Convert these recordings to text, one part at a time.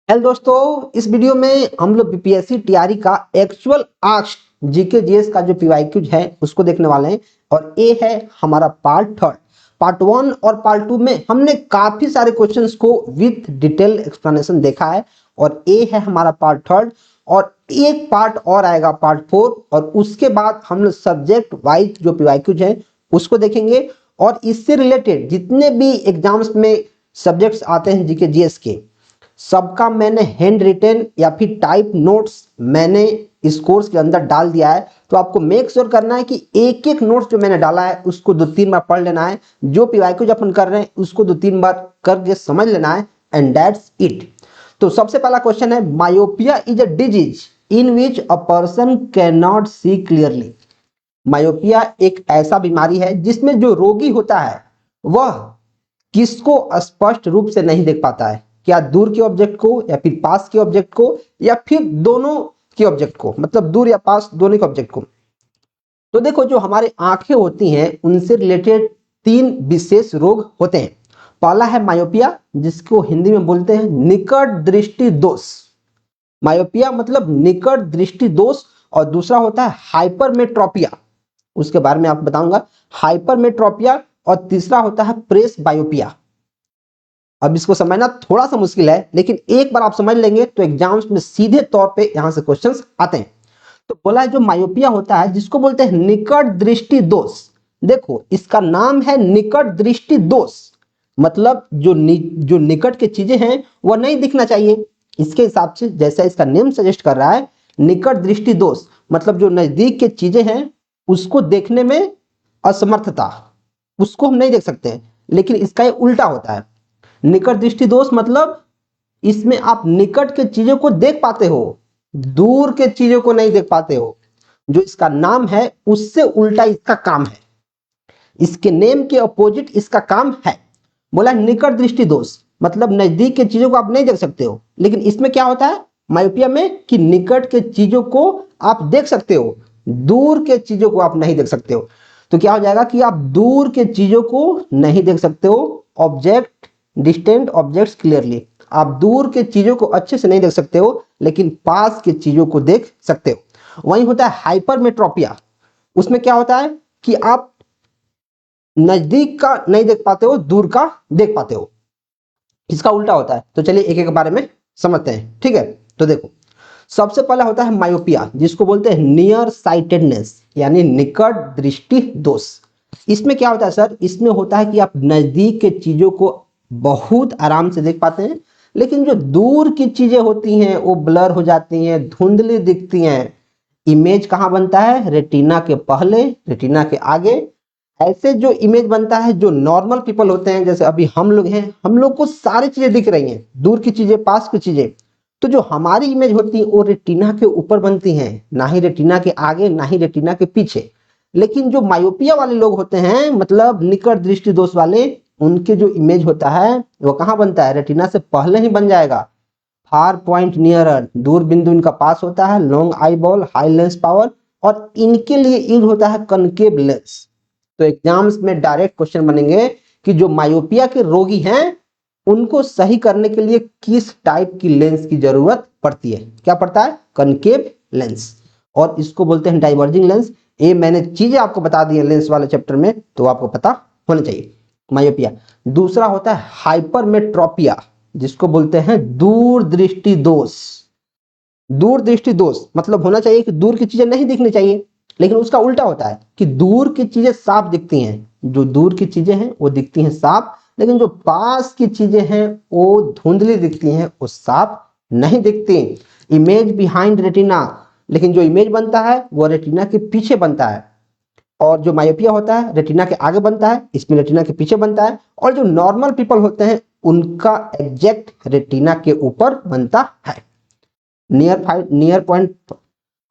Hello दोस्तों, इस video में हम लोग बीपीएससी टीआरई का एक्चुअल आस्क्ड जीके जीएस का जो पीवाईक्यूज है उसको देखने वाले हैं। और ये है हमारा पार्ट थर्ड। पार्ट वन और पार्ट टू में हमने काफी सारे क्वेश्चंस को विथ डिटेल एक्सप्लेनेशन देखा है और ये है हमारा पार्ट थर्ड। और एक पार्ट और आएगा पार्ट फोर, और उसके बाद हम लोग सब्जेक्ट वाइज जो पीवाईक्यूज है उसको देखेंगे। और इससे रिलेटेड जितने भी एग्जाम्स में सब्जेक्ट्स आते हैं जीके जीएस के, सबका मैंने हैंड रिटेन या फिर टाइप नोट्स मैंने इस कोर्स के अंदर डाल दिया है। तो आपको मेक श्योर करना है कि एक एक नोट्स जो मैंने डाला है उसको 2-3 बार पढ़ लेना है। जो पीवाईक्यू अपन कर रहे हैं उसको 2-3 बार करके समझ लेना है, एंड दैट्स इट। तो सबसे पहला क्वेश्चन है, myopia is a disease in which a person can not see clearly. Myopia एक ऐसा बीमारी है जिसमें जो रोगी होता है वह किसको स्पष्ट रूप से नहीं देख पाता है। क्या दूर के ऑब्जेक्ट को, या फिर पास के ऑब्जेक्ट को, या फिर दोनों के ऑब्जेक्ट को, मतलब दूर या पास दोनों के ऑब्जेक्ट को। तो देखो, जो हमारे आंखें होती हैं उनसे रिलेटेड 3 विशेष रोग होते हैं। पहला है मायोपिया, जिसको हिंदी में बोलते हैं निकट दृष्टि दोष। मायोपिया मतलब निकट दृष्टि दोष। और दूसरा होता है हाइपरमेट्रोपिया, उसके बारे में आपको बताऊंगा, हाइपरमेट्रोपिया। और तीसरा होता है प्रेस बायोपिया। अब इसको समझना थोड़ा सा मुश्किल है, लेकिन एक बार आप समझ लेंगे तो एग्जाम्स में सीधे तौर पे यहां से क्वेश्चंस आते हैं। तो बोला है जो मायोपिया होता है जिसको बोलते हैं निकट दृष्टि दोष। देखो, इसका नाम है निकट दृष्टि दोष, मतलब जो निकट के चीजें हैं वह नहीं दिखना चाहिए। इसके हिसाब से जैसा इसका नेम सजेस्ट कर रहा है, निकट दृष्टि दोष मतलब जो नजदीक के चीजें हैं उसको देखने में असमर्थता, उसको हम नहीं देख सकते हैं। लेकिन इसका ये उल्टा होता है। निकट दृष्टि दोष मतलब इसमें आप निकट के चीजों को देख पाते हो, दूर के चीजों को नहीं देख पाते हो। जो इसका नाम है उससे उल्टा इसका काम है, इसके नेम के अपोजिट इसका काम है। बोला निकट दृष्टि दोष मतलब नजदीक के चीजों को आप नहीं देख सकते हो। लेकिन इसमें क्या होता है मायोपिया में कि निकट के चीजों को आप देख सकते हो, दूर के चीजों को आप नहीं देख सकते हो। तो क्या हो जाएगा कि आप दूर के चीजों को नहीं देख सकते हो, ऑब्जेक्ट डिस्टेंट ऑब्जेक्ट्स क्लियरली। आप दूर के चीजों को अच्छे से नहीं देख सकते हो, लेकिन पास के चीजों को देख सकते हो। वहीं होता है हाइपरमेट्रोपिया, उसमें क्या होता है कि आप नजदीक का नहीं देख पाते हो, दूर का देख पाते हो। इसका उल्टा होता है। तो चलिए एक एक बारे में समझते हैं, ठीक है। तो देखो, सबसे पहला होता है मायोपिया, जिसको बोलते हैं नियर साइटेडनेस यानी निकट दृष्टि दोष। इसमें क्या होता है सर, इसमें होता है कि आप नजदीक के चीजों को बहुत आराम से देख पाते हैं, लेकिन जो दूर की चीजें होती हैं वो ब्लर हो जाती हैं, धुंधली दिखती हैं। इमेज कहाँ बनता है, रेटिना के पहले, रेटिना के आगे। ऐसे जो इमेज बनता है, जो नॉर्मल पीपल होते हैं जैसे अभी हम लोग हैं, हम लोग को सारी चीजें दिख रही हैं, दूर की चीजें, पास की चीजें। तो जो हमारी इमेज होती है वो रेटिना के ऊपर बनती हैं, ना ही रेटिना के आगे, ना ही रेटिना के पीछे। लेकिन जो मायोपिया वाले लोग होते हैं, मतलब निकट दृष्टि दोष वाले, उनके जो इमेज होता है वो कहाँ बनता है, रेटिना से पहले ही बन जाएगा। फार पॉइंट नियरर, दूर बिंदु इनका पास होता है। Long eye ball, high lens power, और इनके लिए यूज होता है कनकेव लेंस। तो एग्जाम्स में डायरेक्ट क्वेश्चन बनेंगे कि जो मायोपिया के रोगी हैं उनको सही करने के लिए किस टाइप की लेंस की जरूरत पड़ती है। क्या पड़ता है, कनकेव लेंस, और इसको बोलते हैं डाइवर्जिंग लेंस। ये मैंने चीजें आपको बता दी है लेंस वाले चैप्टर में, तो आपको पता होना चाहिए। मायोपिया। दूसरा होता है हाइपरमेट्रोपिया, जिसको बोलते हैं दूर दृष्टि दोष। दूर दृष्टि दोष मतलब होना चाहिए कि दूर की चीजें नहीं दिखनी चाहिए, लेकिन उसका उल्टा होता है कि दूर की चीजें साफ दिखती हैं। जो दूर की चीजें हैं वो दिखती हैं साफ, लेकिन जो पास की चीजें हैं वो धुंधली दिखती हैं, वो साफ नहीं दिखती। इमेज बिहाइंड रेटिना, लेकिन जो इमेज बनता है वो रेटिना के पीछे बनता है। और जो मायोपिया होता है रेटिना के आगे बनता है, इसमें रेटिना के पीछे बनता है। और जो नॉर्मल पीपल होते हैं उनका एग्जैक्ट रेटिना के ऊपर बनता है। नियर पॉइंट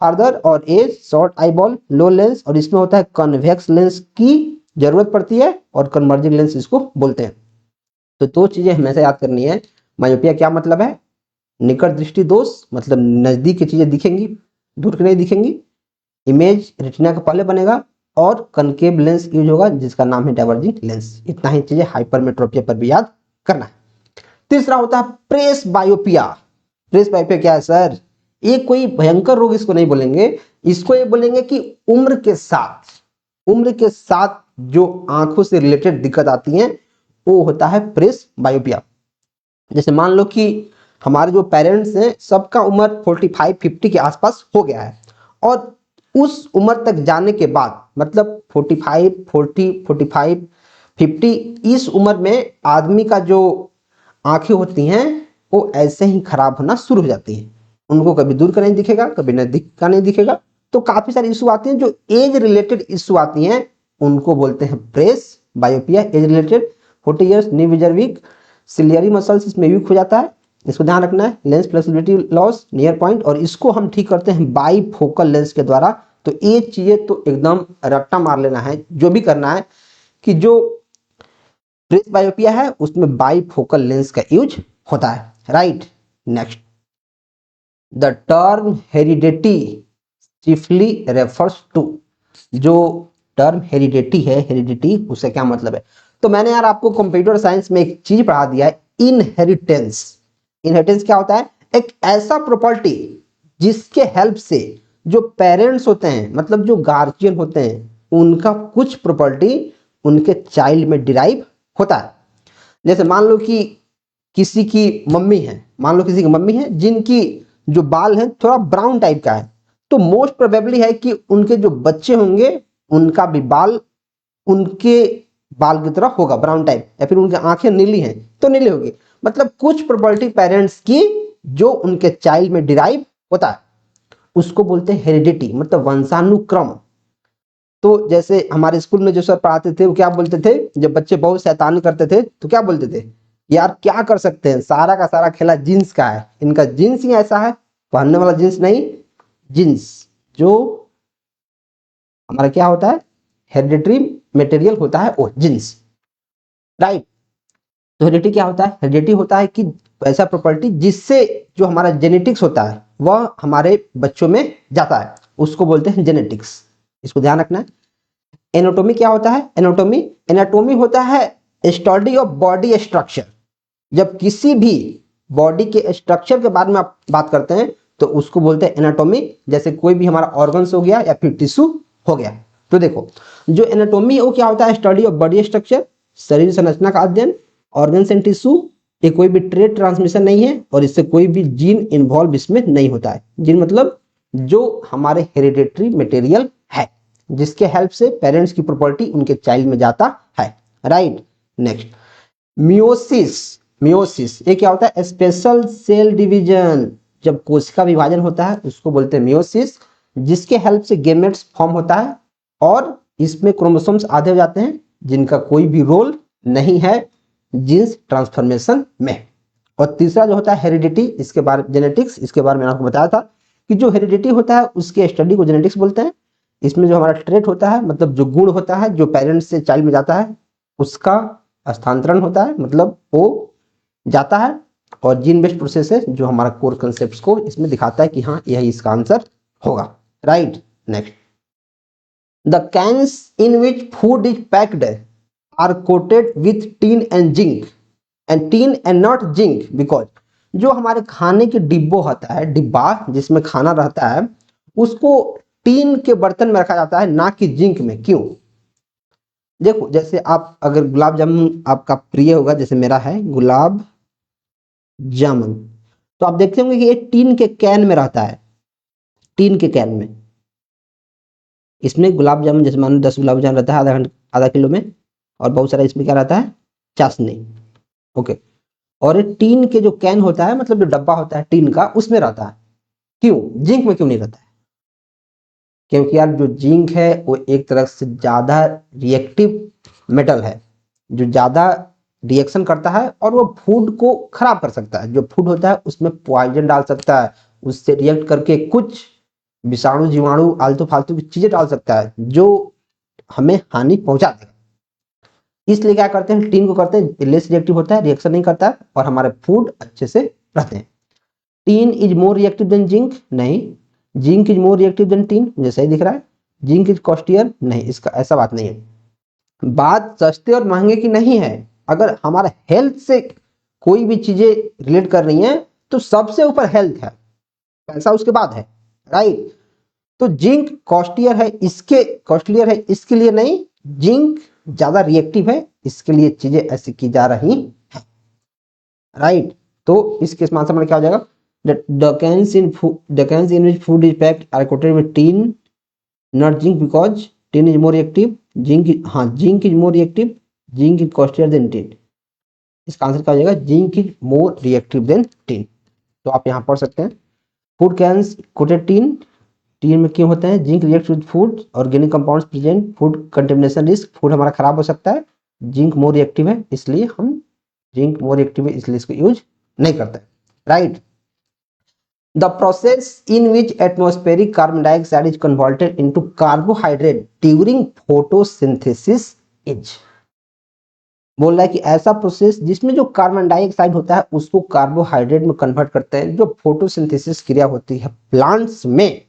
फार्दर, और ए शॉर्ट आई बॉल, लो लेंस, और इसमें होता है कन्वेक्स लेंस की जरूरत पड़ती है, और कन्वर्जिंग लेंस इसको बोलते हैं। तो दो चीजें हमेशा याद करनी है। मायोपिया क्या मतलब है, निकट दृष्टि दोष मतलब नजदीक की चीजें दिखेंगी, दूर की नहीं दिखेंगी। इमेज रेटिना के पहले बनेगा, और कनकेव लेंस यूज होगा जिसका नाम है डाइवर्जिंग लेंस। इतना ही चीजें हाइपरमेट्रोपिया पर भी याद करना है। तीसरा होता है प्रेस बायोपिया। प्रेस बायोपिया क्या है सर? ये कोई भयंकर रोग इसको नहीं बोलेंगे, इसको ये बोलेंगे कि उम्र के साथ जो आंखों से रिलेटेड दिक्कत आती है वो होता है प्रेस बायोपिया। जैसे मान लो कि हमारे जो पेरेंट्स हैं सबका उम्र 45-50 के आसपास हो गया है, और उस उम्र तक जाने के बाद मतलब 45, 40, 45, 50 इस उम्र में आदमी का जो आंखें होती हैं वो ऐसे ही खराब होना शुरू हो जाती हैं। उनको कभी दूर का नहीं दिखेगा, कभी नजदीक का नहीं दिखेगा। तो काफी सारी इशू आती हैं, जो एज रिलेटेड इशू आती हैं उनको बोलते हैं प्रेस बायोपिया। एज रिलेटेड 40 ईयर्स, नी विजन वीक, सिलियरी मसल्स इसमें वीक हो जाता है, इसको ध्यान रखना है। Lens flexibility loss, near point, और इसको हम ठीक करते हैं बाई फोकल लेंस के द्वारा। तो ये चीजें तो एकदम रट्टा मार लेना है, जो भी करना है कि जो प्रेस बायोपिया है उसमें बाई फोकल लेंस का यूज होता है, right. Next, the term heredity chiefly refers to, जो टर्म हेरिडिटी है, हेरिडिटी उससे क्या मतलब है? तो मैंने यार आपको कंप्यूटर साइंस में एक चीज पढ़ा दिया है, इनहेरिटेंस। इनहेरिटेंस क्या होता है? एक ऐसा प्रॉपर्टी जिसके हेल्प से जो पेरेंट्स होते हैं, मतलब जो गार्जियन होते हैं, उनका कुछ प्रॉपर्टी उनके चाइल्ड में डिराइव होता है। जैसे मान लो कि किसी की मम्मी है, जिनकी जो बाल है थोड़ा ब्राउन टाइप का है, तो मोस्ट प्रोबेबली है कि उनके जो बच्चे होंगे उनका भी बाल उनके बाल की तरह होगा, ब्राउन टाइप। या फिर उनकी आंखें नीली हैं तो नीली होगी। मतलब कुछ प्रॉपर्टी पेरेंट्स की जो उनके चाइल्ड में डिराइव होता है उसको बोलते हैं हेरिडिटी, मतलब वंशानुक्रम। तो जैसे हमारे स्कूल में जो सर पढ़ाते थे वो क्या बोलते थे, जब बच्चे बहुत शैतानी करते थे तो क्या बोलते थे, यार क्या कर सकते हैं, सारा का सारा खेला जीन्स का है, इनका जीन्स ही ऐसा है, पहनने वाला जीन्स नहीं, जीन्स जो हमारा क्या होता है, हेरिडिटरी मटेरियल होता है वो जीन्स, राइट। तो हेरिडिटी क्या होता है? हेरिडिटी होता है कि ऐसा प्रॉपर्टी जिससे जो हमारा जेनेटिक्स होता है वह हमारे बच्चों में जाता है, उसको बोलते हैं जेनेटिक्स। इसको ध्यान रखना है। एनाटॉमी क्या होता है? एनाटॉमी होता है स्टडी ऑफ बॉडी स्ट्रक्चर। जब किसी भी बॉडी के स्ट्रक्चर के बारे में आप बात करते हैं तो उसको बोलते हैं एनाटॉमी। जैसे कोई भी हमारा ऑर्गन्स हो गया या फिर टिश्यू हो गया। तो देखो, जो एनाटॉमी है वो क्या होता है? स्टडी ऑफ बॉडी स्ट्रक्चर, शरीर संरचना का अध्ययन। ऑर्गन्स एंड टिश्यू, ये कोई भी ट्रेड ट्रांसमिशन नहीं है और इससे कोई भी जीन इन्वॉल्व इसमें नहीं होता है। जीन मतलब जो हमारे हेरिडेटरी मटेरियल है, जिसके हेल्प से पेरेंट्स की प्रॉपर्टी उनके चाइल्ड में जाता है, राइट। नेक्स्ट, मियोसिस ये क्या होता है? Special cell division. जब कोशिका विभाजन होता है उसको बोलते हैं मियोसिस, जिसके हेल्प से गेमेट्स फॉर्म होता है और इसमें क्रोमोसोम्स आधे हो जाते हैं जिनका कोई भी रोल नहीं है जीन्स ट्रांसफॉर्मेशन में। और तीसरा जो होता है हेरिडिटी, इसके बारे जेनेटिक्स, इसके बारे में आपको बताया था कि जो हेरिडिटी होता है उसके स्टडी को जेनेटिक्स बोलते हैं। इसमें जो हमारा ट्रेट होता है, मतलब जो गुण होता है जो पेरेंट्स से चाइल्ड में जाता है, उसका स्थानांतरण होता है, मतलब वो जाता है। और जीन बेस्ड प्रोसेस है जो हमारा कोर कंसेप्ट को इसमें दिखाता है कि हाँ यही इसका आंसर होगा, right. Next, the cans in which food is packed are coated with tin and zinc, and tin and not zinc because जो हमारे खाने के डिब्बो होता है, डिब्बा जिसमें खाना रहता है, उसको टीन के बर्तन में रखा जाता है, ना कि जिंक में। क्यों? देखो, जैसे आप अगर गुलाब जामुन आपका प्रिय होगा, जैसे मेरा है गुलाब जामुन, तो आप देखते होंगे कि ये टीन के कैन में रहता है, टीन के कैन में। इसमें गुलाब जामुन, जैसे मान लो 10 गुलाब जामुन रहता है आधा किलो में, और बहुत सारा इसमें क्या रहता है, चाशनी, ओके। और ये टीन के जो कैन होता है, मतलब जो डब्बा होता है टीन का, उसमें रहता है। क्यों? जिंक में क्यों नहीं रहता है? क्योंकि यार जो जिंक है वो एक तरह से ज्यादा रिएक्टिव मेटल है, जो ज्यादा रिएक्शन करता है और वो फूड को खराब कर सकता है। जो फूड होता है उसमें पॉइजन डाल सकता है, उससे रिएक्ट करके कुछ विषाणु जीवाणु आलतू फालतू की चीजें डाल सकता है जो हमें हानि पहुंचा देगा। इसलिए क्या करते हैं, टीन को करते हैं, लेस रिएक्टिव होता है, रिएक्शन नहीं करता है और हमारे फूड अच्छे से रहते हैं। Tin is more reactive than zinc, नहीं। Zinc is more reactive than tin, मुझे सही दिख रहा है। जिंक इज कॉस्टियर, नहीं, इसका ऐसा बात नहीं है। बात सस्ते और महंगे की नहीं है। अगर हमारा हेल्थ से कोई भी चीजें रिलेट कर रही हैं तो सबसे ऊपर हेल्थ है, पैसा उसके बाद है, राइट। तो जिंक कॉस्टलियर है इसके लिए नहीं, जिंक ज्यादा रिएक्टिव है, इसके लिए चीजें ऐसी की जा रही हैं, राइट। तो इस केस में आंसर हमारा क्या हो जाएगा, the cans in which food is packed are coated with tin not zinc because tin is more reactive, zinc is more reactive, zinc is costlier than tin। इसका आंसर क्या हो जाएगा, zinc is more reactive than tin. तो आप यहाँ पढ़ सकते हैं, food cans coated tin, tin में क्यों होते हैं, zinc react with food, organic compounds present, food contamination risk, food हमारा खराब हो सकता है, जिंक मोर रिएक्टिव है इसलिए हम जिंक मोर रिएक्टिव है इसलिए इसको यूज नहीं करते, right. The process in which atmospheric carbon dioxide is converted into carbohydrate during photosynthesis is, बोल रहा है कि ऐसा प्रोसेस जिसमें जो कार्बन डाइऑक्साइड होता है उसको कार्बोहाइड्रेट में कन्वर्ट करते हैं, जो फोटोसिंथेसिस क्रिया होती है प्लांट्स में,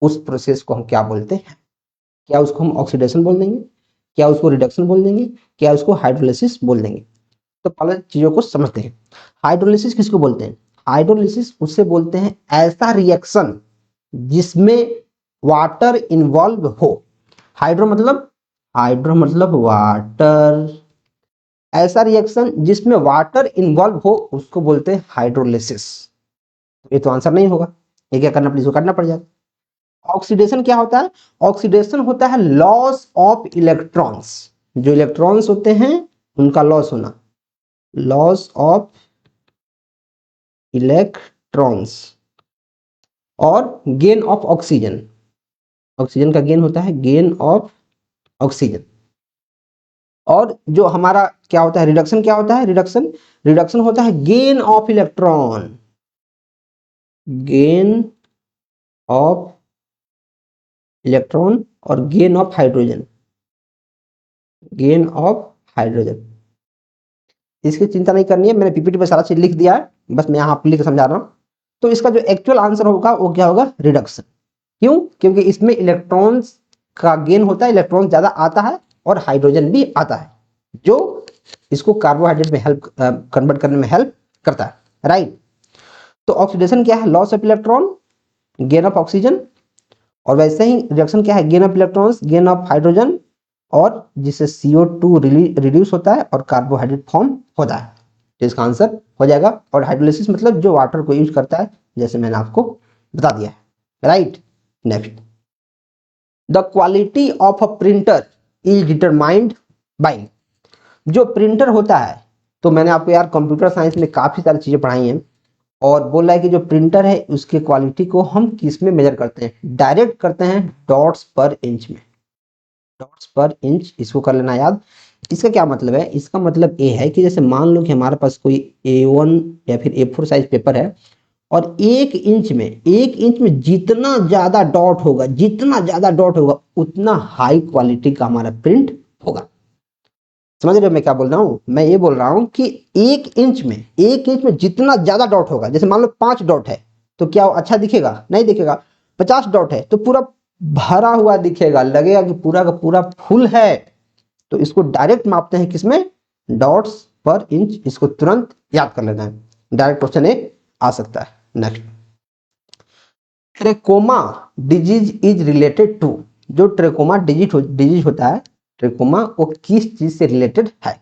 उस प्रोसेस को हम क्या बोलते हैं, क्या उसको हम ऑक्सीडेशन बोल देंगे, क्या उसको रिडक्शन बोल देंगे, क्या उसको हाइड्रोलिसिस बोल देंगे। तो पहले चीजों को समझते हैं। हाइड्रोलिसिस किसको बोलते हैं, हाइड्रोलिसिस उससे बोलते हैं ऐसा रिएक्शन जिसमें वाटर इन्वॉल्व हो, हाइड्रो मतलब वाटर, ऐसा रिएक्शन जिसमें वाटर इन्वॉल्व हो उसको बोलते हैं हाइड्रोलिसिस। ये तो आंसर नहीं होगा, ये क्या करना पड़ेगा, करना पड़ जाएगा। ऑक्सीडेशन क्या होता है, ऑक्सीडेशन होता है लॉस ऑफ इलेक्ट्रॉन्स, जो इलेक्ट्रॉन्स होते हैं उनका लॉस होना, लॉस ऑफ इलेक्ट्रॉन्स, और गेन ऑफ ऑक्सीजन, ऑक्सीजन का गेन होता है गेन ऑफ ऑक्सीजन। और जो हमारा क्या होता है रिडक्शन, क्या होता है रिडक्शन होता है gain of electron, gain of electron और gain of hydrogen, gain of hydrogen. इसकी चिंता नहीं करनी है, मैंने पीपीटी पे सारा चीज लिख दिया है, बस मैं यहाँ लिख समझा रहा हूँ। तो इसका जो एक्चुअल आंसर होगा वो क्या होगा, रिडक्शन। क्यों, क्योंकि इसमें इलेक्ट्रॉन्स का गेन होता है, इलेक्ट्रॉन ज्यादा आता है और हाइड्रोजन भी आता है, जो इसको कार्बोहाइड्रेट में हेल्प कन्वर्ट करने में हेल्प करता है, राइट। तो ऑक्सीडेशन क्या है, loss of electron, gain of oxygen, और वैसे ही रिडक्शन क्या है, gain of electrons, gain of hydrogen, और जिससे CO2 रिड्यूस होता है और कार्बोहाइड्रेट फॉर्म होता है। तो इसका आंसर हो जाएगा। और हाइड्रोलिसिस मतलब जो वाटर को यूज करता है, जैसे मैंने आपको बता दिया है, right. Next, the quality of a printer is determined by, जो प्रिंटर होता है, तो मैंने आपको यार कंप्यूटर साइंस में काफी सारी चीजें पढ़ाई हैं, और बोल रहा है कि जो प्रिंटर है उसके क्वालिटी को हम किस में मेजर करते हैं, डायरेक्ट करते हैं डॉट्स पर इंच में, डॉट्स पर इंच, इसको कर लेना याद। इसका क्या मतलब है, इसका मतलब ये है कि जैसे मान लो कि हमारे पास कोई A1 या फिर A4 साइज पेपर है, और एक इंच में जितना ज्यादा डॉट होगा उतना हाई क्वालिटी का हमारा प्रिंट होगा। समझ रहे हो मैं क्या बोल रहा हूँ, मैं ये बोल रहा हूँ कि एक इंच में जितना ज्यादा डॉट होगा, जैसे मान लो 5 डॉट है तो क्या अच्छा दिखेगा, नहीं दिखेगा। 50 डॉट है तो पूरा भरा हुआ दिखेगा, लगेगा कि पूरा का पूरा फुल है। तो इसको डायरेक्ट मापते हैं किसमें, डॉट्स पर इंच। इसको तुरंत याद कर लेना है, डायरेक्ट क्वेश्चन आ सकता है। Next, trachoma disease is related to, जो ट्रेकोमा डिजीज होता है, ट्रेकोमा वो किस चीज से रिलेटेड है,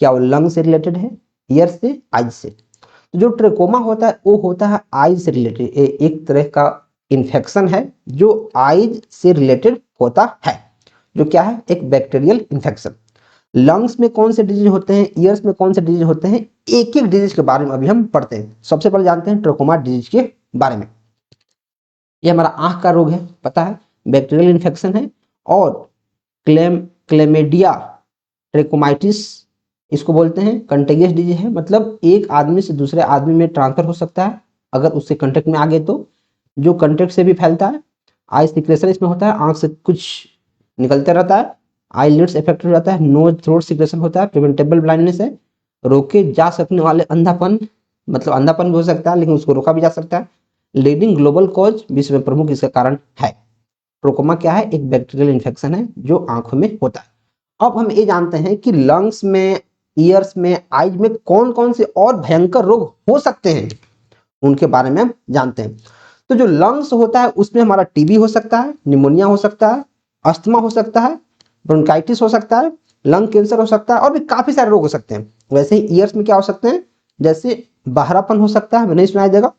क्या वो लंग से रिलेटेड है, ईयर से, आइज से। तो जो ट्रेकोमा होता है वो होता है आइज से रिलेटेड, एक तरह का इन्फेक्शन है जो आइज से रिलेटेड होता है, जो क्या है, एक बैक्टीरियल इन्फेक्शन। लंग्स में कौन से डिजीज होते हैं, ईयर्स में कौन से डिजीज होते हैं, एक एक डिजीज के बारे में अभी हम पढ़ते हैं। सबसे पहले जानते हैं ट्रेकोमा डिजीज के बारे में। ये हमारा आंख का रोग है, पता है, बैक्टीरियल इन्फेक्शन है। और क्लेमेडिया ट्रेकोमाइटिस इसको बोलते हैं, कंटेगियस डिजीज है, मतलब एक आदमी से दूसरे आदमी में ट्रांसफर हो सकता है अगर उससे कांटेक्ट में आ गए तो, जो कांटेक्ट से भी फैलता है। आई सिक्रेशन इसमें होता है, आंख से कुछ निकलते रहता है। आई लिड्स इफेक्ट हो जाता है, नोज थ्रोट सिक्रेशन होता है। प्रिवेंटेबल ब्लाइंडनेस है, रोके जा सकने वाले अंधापन, मतलब अंधापन भी हो सकता है लेकिन उसको रोका भी जा सकता है। लीडिंग ग्लोबल कॉज, विश्व में प्रमुख इसका कारण है। ट्रोकोमा क्या है, एक बैक्टीरियल इन्फेक्शन है जो आंखों में होता है। अब हम ये जानते हैं कि लंग्स में ईयर्स में, आईज में कौन कौन से और भयंकर रोग हो सकते हैं उनके बारे में हम जानते हैं। तो जो लंग्स होता है उसमें हमारा टीबी हो सकता है, निमोनिया हो सकता है, अस्थमा हो सकता है, ब्रोंकाइटिस हो सकता है, लंग कैंसर हो सकता है और भी काफी सारे रोग हो सकते हैं। वैसे ही ईयर्स में क्या हो सकते हैं, जैसे बहरापन हो सकता है, नहीं सुनाई देगा,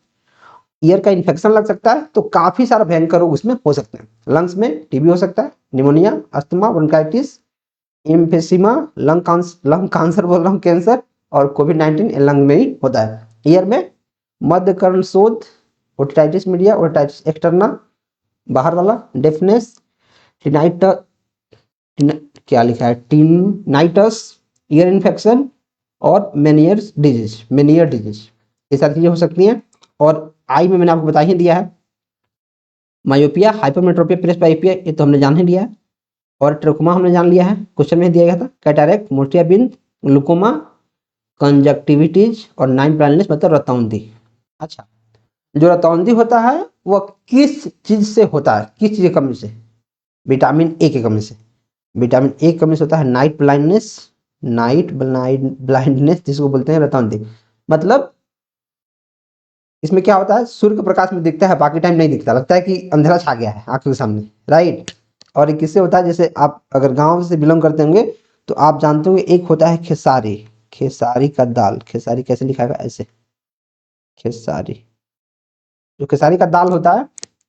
ईयर का इन्फेक्शन लग सकता है, तो काफी सारा भयंकर रोग उसमें हो सकते हैं। लंग्स में टीबी हो सकता है, pneumonia, asthma, bronchitis, emphysema, lung cancer बोल रहा हूँ, कैंसर, और कोविड-19 लंग में ही होता है। ईयर में मध्य कर्ण शोथ, ओटिटाइटिस मीडिया, ओटिटाइटिस एक्सटर्ना बाहर वाला, डेफनेस, टिनाइट, क्या लिखा है, टिनाइटस, ईयर इन्फेक्शन और मेनियर डिजीज, ये सारी चीजें हो सकती हैं। और आई में मैंने आपको बता ही दिया है, मायोपिया, हाइपरमेट्रोपिया, प्रेसबाइपिया, ये तो हमने जान ही लिया है। और ट्रोकोमा हमने जान लिया है, क्वेश्चन में दिया गया था, कैटारेक्ट, मोतियाबिंद, ग्लूकोमा, कंजक्टिविटीज और नाइन ब्लाइंडनेस मतलब रतौंधी। अच्छा, जो रतौंधी होता है वह किस चीज से होता है, किस चीज की कमी से, विटामिन ए की कमी से। विटामिन ए की कमी से होता है नाइट ब्लाइंडनेस जिसको बोलते हैं रतौंधी। मतलब इसमें क्या होता है, सूर्य के प्रकाश में दिखता है, बाकी टाइम नहीं दिखता, लगता है कि अंधेरा छा गया है आंखों के सामने, राइट। और ये किससे होता है, जैसे आप अगर गांव से बिलोंग करते होंगे तो आप जानते होंगे, एक होता है खेसारी, खेसारी का दाल, खेसारी कैसे लिखा है, ऐसे खेसारी, जो खेसारी का दाल होता है,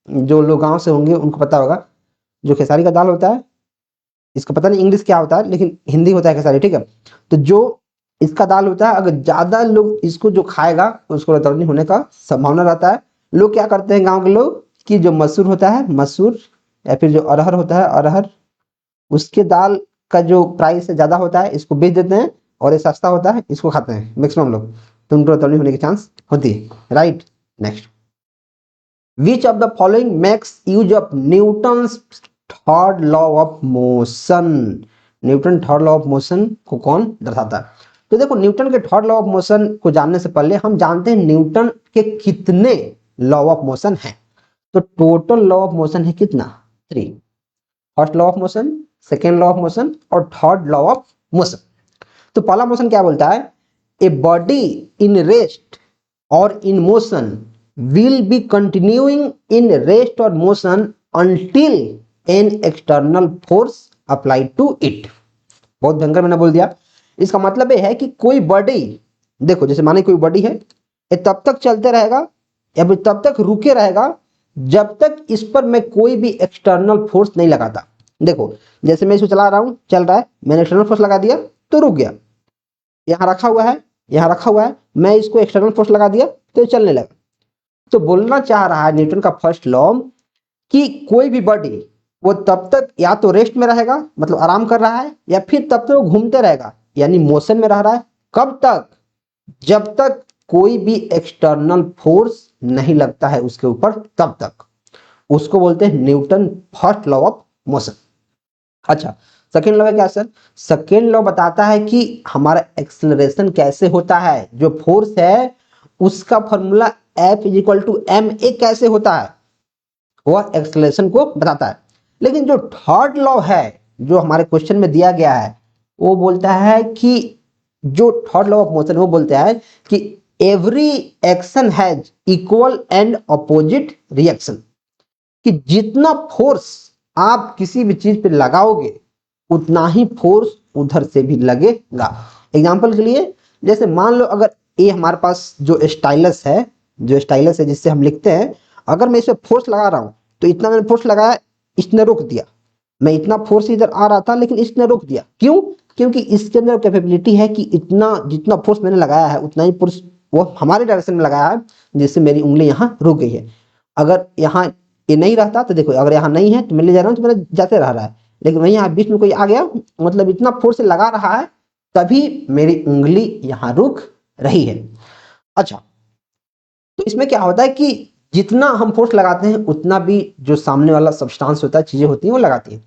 जो लोग गांव से होंगे उनको पता होगा, जो खेसारी का दाल होता है, इसका पता नहीं इंग्लिश क्या होता है लेकिन हिंदी होता है खेसारी, ठीक है। तो जो इसका दाल होता है, अगर ज्यादा लोग इसको जो खाएगा तो उसको रतौंधी होने का संभावना रहता है। लोग क्या करते हैं गांव के लोग, कि जो मसूर होता है, मसूर या फिर जो अरहर होता है, अरहर, उसके दाल का जो प्राइस है ज्यादा होता है, इसको बेच देते हैं और ये सस्ता होता है, इसको खाते हैं मैक्सिमम लोग, तो उनको रतौंधी होने की चांस होती है, right. Next, which of the following makes use of Newton's third law of motion. Newton third law of motion को कौन दर्शाता है? तो देखो, न्यूटन के थर्ड लॉ ऑफ मोशन को जानने से पहले हम जानते हैं न्यूटन के कितने लॉ ऑफ मोशन हैं। तो टोटल लॉ ऑफ मोशन है कितना, 3। First law of motion, second law of motion और थर्ड लॉ ऑफ मोशन। तो पहला मोशन क्या बोलता है, ए बॉडी इन रेस्ट और in motion will be continuing in rest or motion until an external force applied to it। बहुत भयंकर मैंने बोल दिया। इसका मतलब यह है कि कोई बॉडी, देखो जैसे माने कोई बॉडी है, ये तब तक चलते रहेगा या फिर तब तक रुके रहेगा जब तक इस पर मैं कोई भी एक्सटर्नल फोर्स नहीं लगाता। देखो जैसे मैं इसको चला रहा हूं, चल रहा है, मैंने एक्सटर्नल फोर्स लगा दिया तो रुक गया, यहां रखा हुआ है, यहां रखा हुआ है, मैं इसको एक्सटर्नल फोर्स लगा दिया तो ये चलने लगा। तो बोलना चाह रहा है न्यूटन का फर्स्ट लॉ कि कोई भी बॉडी वो तब तक या तो रेस्ट में रहेगा मतलब आराम कर रहा है, या फिर तब तक वो घूमते रहेगा यानी मोशन में रह रहा है। कब तक, जब तक कोई भी एक्सटर्नल फोर्स नहीं लगता है उसके ऊपर, तब तक उसको बोलते हैं Newton first law of motion. अच्छा, सेकेंड लॉ है क्या सर? सेकेंड लॉ बताता है कि हमारा एक्सेलरेशन कैसे होता है, जो फोर्स है उसका formula F is to m a कैसे होता है, वह एक्सेलरेशन को बताता है। लेकिन जो थर्ड लॉ है जो हमारे क्वेश्चन में दिया गया है, वो बोलता है कि जो थर्ड लॉ ऑफ मोशन वो बोलता है कि every action has equal and opposite reaction, कि जितना फोर्स आप किसी भी चीज पे लगाओगे उतना ही फोर्स उधर से भी लगेगा। एग्जाम्पल के लिए, जैसे मान लो अगर ये हमारे पास जो स्टाइलस है, जिससे हम लिखते हैं, अगर मैं इस पे फोर्स लगा रहा हूं तो इतना मैंने फोर्स लगाया, इसने रोक दिया, मैं इतना फोर्स इधर आ रहा था लेकिन इसने रोक दिया। क्यों? क्योंकि इसके अंदर कैपेबिलिटी है कि इतना जितना फोर्स मैंने लगाया है उतना ही फोर्स वो हमारे डायरेक्शन में लगाया है, जिससे मेरी उंगली यहाँ रुक गई है। अगर यहाँ ये नहीं रहता तो देखो, अगर यहाँ नहीं है तो मैं ले जा रहा हूँ तो मेरा जाते रह रहा है, लेकिन वहीं यहाँ बीच में कोई आ गया, मतलब इतना फोर्स से लगा रहा है तभी मेरी उंगली यहाँ रुक रही है। अच्छा, तो इसमें क्या होता है कि जितना हम फोर्स लगाते हैं उतना भी जो सामने वाला सब्सटेंस होता है, चीजें होती हैं, वो लगाती हैं।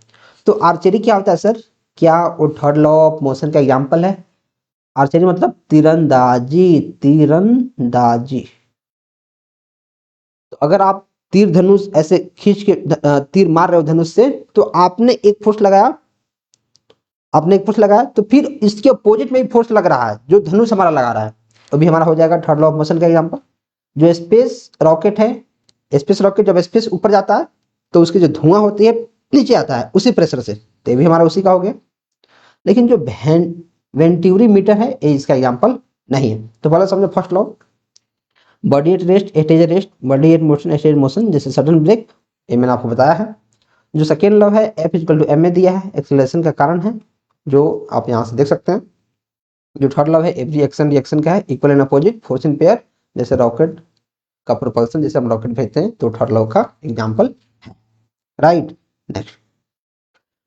तो आर्चरी क्या होता है सर? क्या वो थर्ड लॉ ऑफ मोशन का एग्जांपल है? आर्चरी मतलब तीरंदाजी, तीरंदाजी। तो अगर आप तीर धनुष ऐसे खींच के तीर मार रहे हो धनुष से, तो आपने एक फोर्स लगाया, आपने एक फोर्स लगाया तो फिर इसके अपोजिट में भी फोर्स लग रहा है, जो धनुष हमारा लगा रहा है, तो भी हमारा हो जाएगा थर्ड लॉ ऑफ मोशन का एग्जांपल। जो स्पेस रॉकेट है, स्पेस रॉकेट जब स्पेस ऊपर जाता है तो उसकी जो धुआं होती है नीचे आता है उसी प्रेशर से, तो ये भी हमारा उसी का हो गया। लेकिन जो वेंटूरी मीटर है ये इसका एग्जांपल नहीं है। तो पहले समझो first law, body at rest at as rest, body at motion at as motion, जैसे सडन ब्रेक, ये मैंने आपको बताया है। जो सेकेंड लॉ है F इक्वल टू ma दिया है, एक्सेलरेशन का कारण है जो आप यहाँ से देख सकते हैं। जो थर्ड लॉ है एवरी एक्शन रिएक्शन का है, equal and opposite, force in pair, जैसे रॉकेट का प्रोपल्सन, जैसे हम रॉकेट भेजते हैं, तो थर्ड लॉ का एग्जांपल है, right. Next,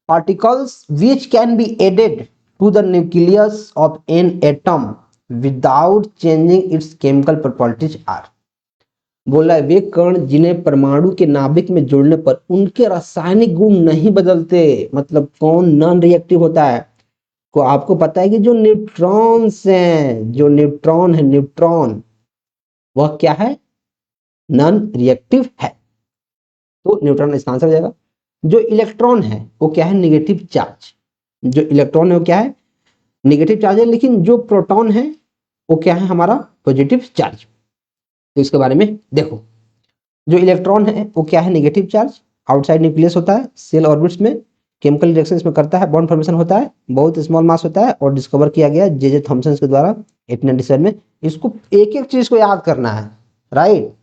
particles which can be added to the nucleus of an atom without changing its chemical properties are. बोला है वे कण जिन्हें परमाणु के नाभिक में जोड़ने पर उनके रासायनिक गुण नहीं बदलते, मतलब कौन नॉन रिएक्टिव होता है, को आपको पता है कि जो न्यूट्रॉन्स हैं, जो न्यूट्रॉन है, न्यूट्रॉन वह क्या है, नॉन रिएक्टिव है, तो न्यूट्रॉन इसका आंसर हो जाएगा। जो इलेक्ट्रॉन है वो क्या है, निगेटिव चार्ज, जो इलेक्ट्रॉन है वो क्या है, निगेटिव चार्ज है, लेकिन जो प्रोटॉन है वो क्या है, हमारा पॉजिटिव चार्ज। तो इसके बारे में देखो, जो इलेक्ट्रॉन है वो क्या है, नेगेटिव चार्ज, आउटसाइड न्यूक्लियस होता है, सेल ऑर्बिट्स में केमिकल रिएक्शन इसमें करता है, बॉन्ड फॉर्मेशन होता है, बहुत स्मॉल मास होता है, और डिस्कवर किया गया जे थॉमसन के द्वारा 1897 में। इसको एक एक चीज को याद करना है, राइट।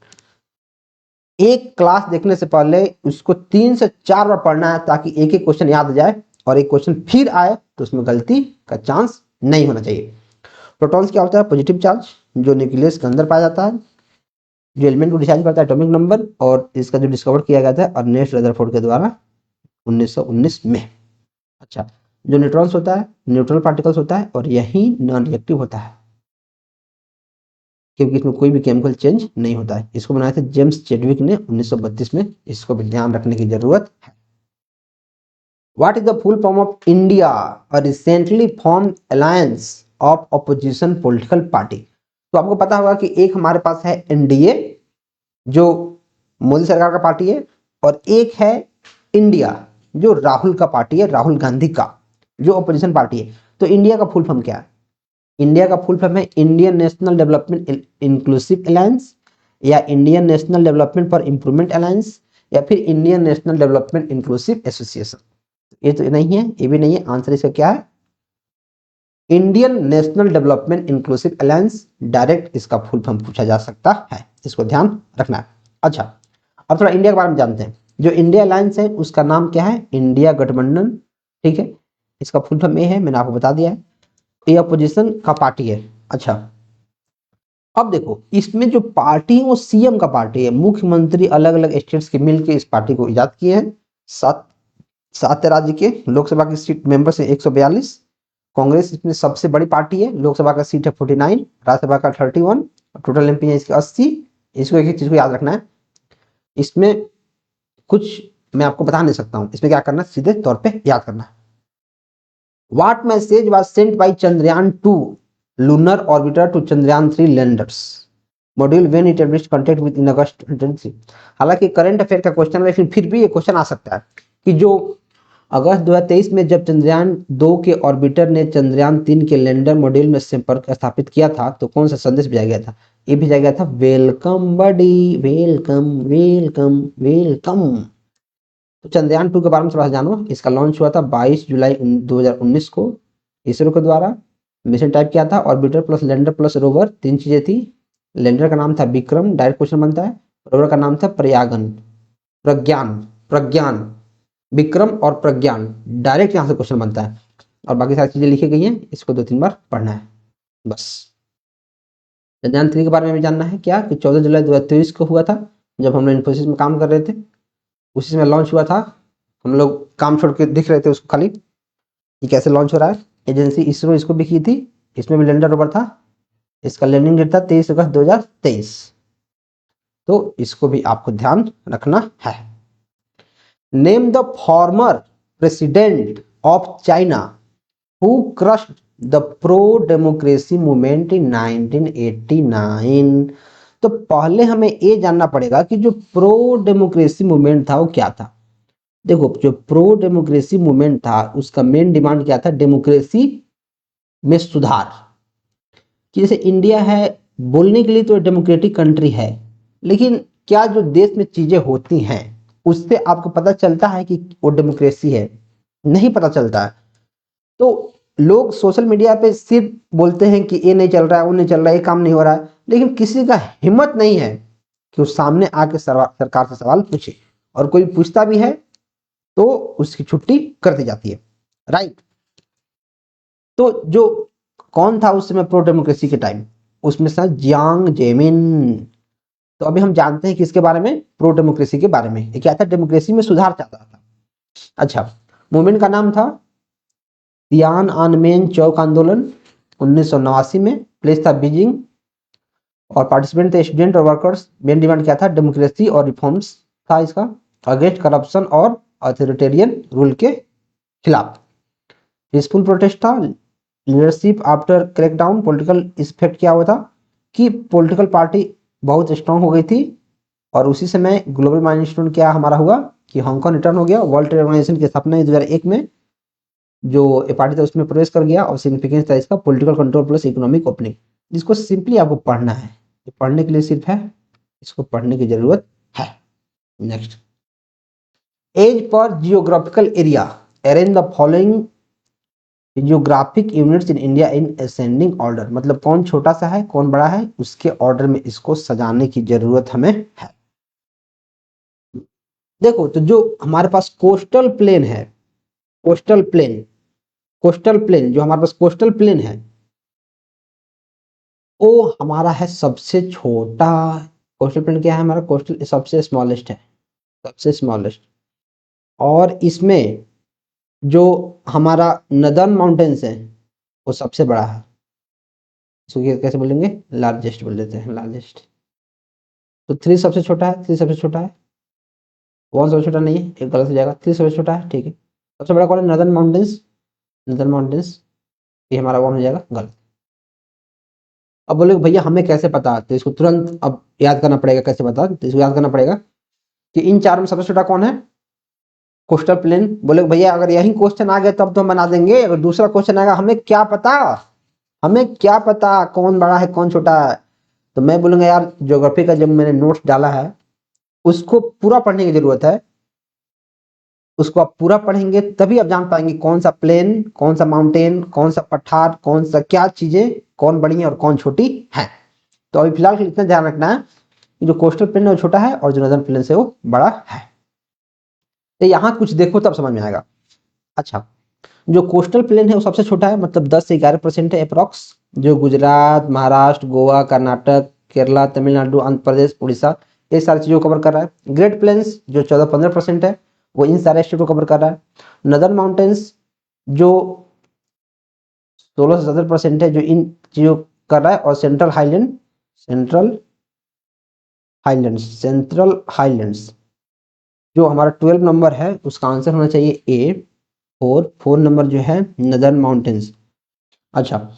एक क्लास देखने से पहले उसको 3 से 4 बार पढ़ना है ताकि एक एक क्वेश्चन याद जाए, और एक क्वेश्चन फिर आए तो उसमें गलती का चांस नहीं होना चाहिए। प्रोटॉन्स क्या होता है, पॉजिटिव चार्ज, जो न्यूक्लियस के अंदर पाया जाता है, जो एलिमेंट को डिसाइड करता है एटॉमिक नंबर, और इसका जो डिस्कवर किया गया था अर्नेस्ट रदरफोर्ड के द्वारा 1919 में। अच्छा, जो न्यूट्रॉन्स होता है न्यूट्रल पार्टिकल्स होता है, और यही नॉन रिएक्टिव होता है क्योंकि इसमें कोई भी केमिकल चेंज नहीं होता है। इसको बनाया था जेम्स चेडविक ने 1932 में, इसको भी ध्यान रखने की जरूरत है। What is the full form of India, a recently formed alliance of opposition political party. तो आपको पता होगा कि एक हमारे पास है एनडीए जो मोदी सरकार का पार्टी है, और एक है इंडिया जो राहुल का पार्टी है, राहुल गांधी का, जो ऑपोजिशन पार्टी है। तो इंडिया का फुल फॉर्म क्या है, इंडिया का फुल फॉर्म है Indian national development inclusive alliance, या Indian national development for improvement alliance, या फिर Indian national development inclusive association. ये तो नहीं है, ये भी नहीं है, आंसर इसका क्या है, Indian national development inclusive alliance. Direct इसका फुल फॉर्म पूछा जा सकता है, इसको ध्यान रखना है। अच्छा, अब थोड़ा इंडिया के बारे में जानते हैं। जो इंडिया अलायंस है उसका नाम क्या है, इंडिया गठबंधन, ठीक है। इसका फुल फॉर्म ये है, मैंने आपको बता दिया है, ये अपोजिशन का पार्टी है। अच्छा, अब देखो इसमें जो पार्टी है वो सीएम का पार्टी है, मुख्यमंत्री अलग अलग स्टेट्स के मिलकर इस पार्टी को इजाद किए हैं। 7 राज्य के लोकसभा की सीट मेंबर्स है 142। कांग्रेस इसमें सबसे बड़ी पार्टी है, लोकसभा का सीट है 49, राज्यसभा का 31, टोटल एमपी है इसके 80। इसको एक एक चीज को याद रखना है, इसमें कुछ मैं आपको बता नहीं सकता हूं, इसमें क्या करना है, सीधे तौर पे याद करना है। What message was sent by Chandrayaan 2 lunar orbiter to Chandrayaan 3 landers module when it established contact with in August 2023? हालांकि करंट अफेयर का क्वेश्चन है, लेकिन फिर भी ये क्वेश्चन आ सकता है कि जो अगस्त 2023 में जब चंद्रयान 2 के ऑर्बिटर ने चंद्रयान 3 के लैंडर मॉड्यूल में संपर्क स्थापित किया था तो कौन सा संदेश भेजा गया था, ये भेजा गया था वेलकम बडी, वेलकम वेलकम वेलकम। तो चंद्रयान 2 के बारे में थोड़ा सा जानो। इसका लॉन्च हुआ था 22 जुलाई 2019 को इसरो के द्वारा। मिशन टाइप किया था orbiter plus lander plus rover, 3 चीजें थी। लैंडर का नाम था विक्रम, डायरेक्ट क्वेश्चन बनता है। रोवर का नाम था प्रज्ञान, विक्रम और प्रज्ञान, डायरेक्ट यहाँ से क्वेश्चन बनता है। और बाकी सारी चीजें लिखी गई हैं, इसको 2-3 बार पढ़ना है बस। चंद्रयान 3 के बारे में भी जानना है क्या कि 14 जुलाई 2023 को हुआ था, जब हम लोग इन्फोसिस में काम कर रहे थे, उसी में लॉन्च हुआ था। हम लोग काम छोड़ के दिख रहे थे उसको खाली, ये कैसे लॉन्च हो रहा है। एजेंसी इसरो इसको भी की थी, इसमें भी लैंडर रोवर था। इसका लैंडिंग डेट था 23 अगस्त 2023। तो इसको भी आपको ध्यान रखना है। Name the former president of China who crushed the pro democracy movement in 1989। तो पहले हमें ये जानना पड़ेगा कि जो प्रो डेमोक्रेसी मूवमेंट था वो क्या था। देखो जो प्रो डेमोक्रेसी मूवमेंट था उसका मेन डिमांड क्या था, डेमोक्रेसी में सुधार। कि जैसे इंडिया है, बोलने के लिए तो डेमोक्रेटिक कंट्री है, लेकिन क्या जो देश में चीजें होती हैं उससे आपको पता चलता है कि वो डेमोक्रेसी है? नहीं पता चलता है। तो लोग सोशल मीडिया पे सिर्फ बोलते हैं कि ये नहीं चल रहा है, वो नहीं चल रहा है, ये काम नहीं हो रहा है, लेकिन किसी का हिम्मत नहीं है कि वो सामने आके सरकार से सवाल पूछे, और कोई पूछता भी है तो उसकी छुट्टी कर दी जाती है। राइट। तो जो कौन था उस समय प्रो डेमोक्रेसी के टाइम, उसमें था जियांग जेमिन। तो अभी हम जानते हैं कि इसके बारे में, प्रो डेमोक्रेसी के बारे में। ये क्या था, डेमोक्रेसी में सुधार चाहता था। अच्छा, मूवमेंट का नाम था तियान आनमेन चौक आंदोलन, 1989 में। प्लेस था बीजिंग, और पार्टिसिपेंट थे स्टूडेंट और वर्कर्स। मेन डिमांड क्या था, डेमोक्रेसी और रिफॉर्म्स था इसका, अगेंस्ट करप्शन और अथॉरिटेरियन रूल के खिलाफ। पीसफुल प्रोटेस्ट था, leadership after crackdown. Political effect क्या हुआ था कि पॉलिटिकल पार्टी बहुत स्ट्रांग हो गई थी, और उसी समय ग्लोबल माइलस्टोन क्या हमारा हुआ कि हांगकांग रिटर्न हो गया। वर्ल्ड ट्रेड ऑर्गेनाइजेशन की स्थापना 2001 में जो ए पार्टी था उसमें प्रवेश कर गया, और सिग्निफिकेंस था इसका political control plus economic opening. जिसको सिंपली आपको पढ़ना है, पढ़ने के लिए सिर्फ है, इसको पढ़ने की जरूरत है। नेक्स्ट, एज पर geographical area, arrange the following geographic units in India in ascending order. मतलब कौन छोटा सा है कौन बड़ा है उसके ऑर्डर में इसको सजाने की जरूरत हमें है। देखो तो जो हमारे पास कोस्टल प्लेन है, कोस्टल प्लेन, कोस्टल प्लेन जो हमारे पास कोस्टल प्लेन है वो हमारा है सबसे छोटा। कोस्टल प्लेन क्या है हमारा, कोस्टल सबसे स्मॉलेस्ट है, सबसे स्मॉलेस्ट। और इसमें जो हमारा नदर्न माउंटेन्स है वो सबसे बड़ा है। इसको कैसे बोलेंगे, लार्जेस्ट बोल देते हैं, लार्जेस्ट। तो थ्री सबसे छोटा है, थ्री सबसे छोटा है, वन सबसे छोटा नहीं है, एक गलत हो जाएगा, थ्री सबसे छोटा है, ठीक है। सबसे बड़ा कौन है, नदर्न माउंटेन्स, नदर्न माउंटेन्स, ये हमारा वन हो जाएगा गलत। अब बोले भैया हमें कैसे पता, तो इसको तुरंत अब याद करना पड़ेगा। कैसे पता, तो इसको याद करना पड़ेगा कि इन चार में सबसे छोटा कौन है, कोस्टल प्लेन। बोले भैया अगर यही क्वेश्चन आ गया तब तो हम बना देंगे, अगर दूसरा क्वेश्चन आएगा हमें क्या पता, हमें क्या पता कौन बड़ा है कौन छोटा है। तो मैं बोलूंगा यार ज्योग्राफी का जब मैंने नोट्स डाला है उसको पूरा पढ़ने की जरूरत है। उसको आप पूरा पढ़ेंगे तभी आप जान पाएंगे कौन सा प्लेन, कौन सा माउंटेन, कौन सा पठार, कौन सा क्या चीजें कौन बड़ी है और कौन छोटी है। तो अभी फिलहाल इतना ध्यान रखना है कि जो कोस्टल प्लेन है वो छोटा है और जो नदर्न प्लेन है वो बड़ा है। तो यहाँ कुछ देखो तब समझ में आएगा। अच्छा, जो कोस्टल प्लेन है वो सबसे छोटा है, मतलब 10 से 11% है अप्रॉक्स। जो गुजरात, महाराष्ट्र, गोवा, कर्नाटक, केरला, तमिलनाडु, आंध्र प्रदेश, उड़ीसा, ये सारी चीजों को कवर कर रहा है। ग्रेट प्लेन्स जो 14-15% है वो इन सारे स्टेट को कवर कर रहा है। नदर्न माउंटेन्स जो 16 से 17% है जो इन चीजों कर रहा है। और central highland, central highlands, central highlands जो हमारा 12 नंबर है उसका आंसर होना चाहिए ए। फोर नंबर जो है नदर्न माउंटेन्स। अच्छा,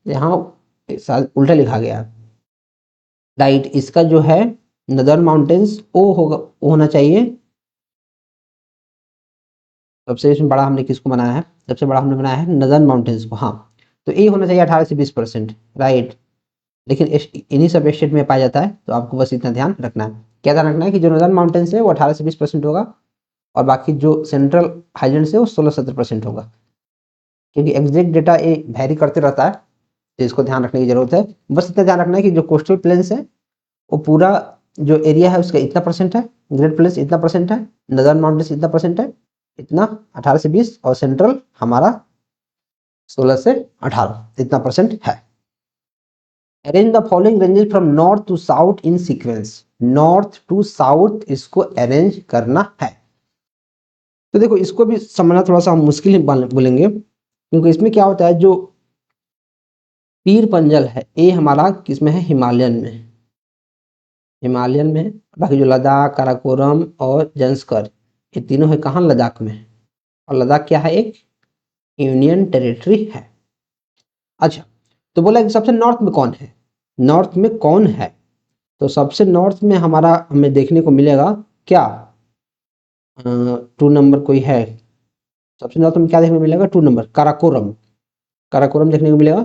यहाँ उल्टा लिखा गया, राइट। इसका जो है नदर्न माउंटेन्स वो होगा, वो होना चाहिए सबसे इसमें बड़ा। हमने किसको बनाया है, सबसे बड़ा हमने बनाया है नदर्न माउंटेन्स को, हाँ। तो ये होना चाहिए 18 से 20%, राइट। लेकिन इन्हीं सब स्टेट में पाया जाता है, तो आपको बस इतना ध्यान रखना है। क्या ध्यान रखना है कि जो नदर्न माउंटेन्स है वो 18 से 20% होगा, और बाकी जो सेंट्रल हाईलैंड्स है वो 16-17% होगा। क्योंकि एग्जैक्ट डेटा ये वेरी करते रहता है, तो इसको ध्यान रखने की जरूरत है। बस इतना ध्यान रखना है कि जो कोस्टल प्लेन्स है वो पूरा जो एरिया है उसका इतना परसेंट है, ग्रेट प्लेन्स इतना परसेंट है, नदर्न माउंटेन्स इतना परसेंट है, इतना 18 से 20, और सेंट्रल हमारा 16 से 18 इतना परसेंट है। Arrange the following ranges from north to south in sequence. North to south इसको अरेंज करना है। तो देखो इसको भी समझना थोड़ा सा मुश्किल बोलेंगे, क्योंकि इसमें क्या होता है, जो पीर पंजल है ये हमारा किसमें है, हिमालयन में, हिमालयन में। बाकी जो लद्दाख, काराकोरम और जंस्कर ये तीनों है कहाँ, लद्दाख में। और लद्दाख क्या है, एक यूनियन टेरिटरी है। अच्छा, तो बोला कि सबसे नॉर्थ में कौन है, नॉर्थ में कौन है। तो सबसे नॉर्थ में हमारा हमें देखने को मिलेगा क्या, 2 नंबर कोई है, सबसे नॉर्थ में क्या देखने को मिलेगा? 2 नंबर काराकोरम, काराकोरम देखने को मिलेगा।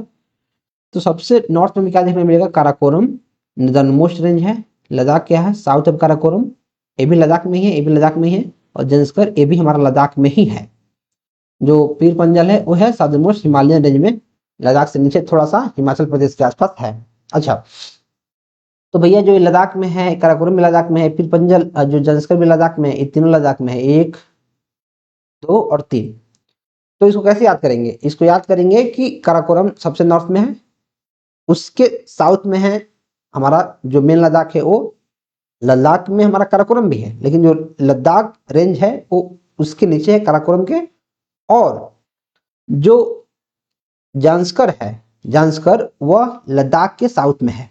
तो सबसे नॉर्थ में क्या देखने को मिलेगा? काराकोरम नॉर्दर्न मोस्ट रेंज है। लद्दाख क्या है? साउथ ऑफ काराकोरम, ये भी लद्दाख में ही है, ये भी लद्दाख में ही है। और जंस्कर ये भी हमारा लद्दाख में ही है। जो पीर पंजल है वो है साउदर्न मोस्ट हिमालयन रेंज में, लद्दाख से नीचे थोड़ा सा हिमाचल प्रदेश के आसपास है। अच्छा, तो भैया जो लद्दाख में है, काराकोरम भी लद्दाख में है, पीर पंजल जो जंस्कर भी लद्दाख में है, ये तीनों लद्दाख में है, 1 2 और 3। तो इसको कैसे याद करेंगे? इसको याद करेंगे कि काराकोरम सबसे नॉर्थ में है, उसके साउथ में है हमारा जो मेन लद्दाख है, वो लद्दाख में हमारा काराकोरम भी है, लेकिन जो लद्दाख रेंज है वो उसके नीचे है काराकोरम के। और जो जांस्कर है, जांस्कर वह लद्दाख के साउथ में है।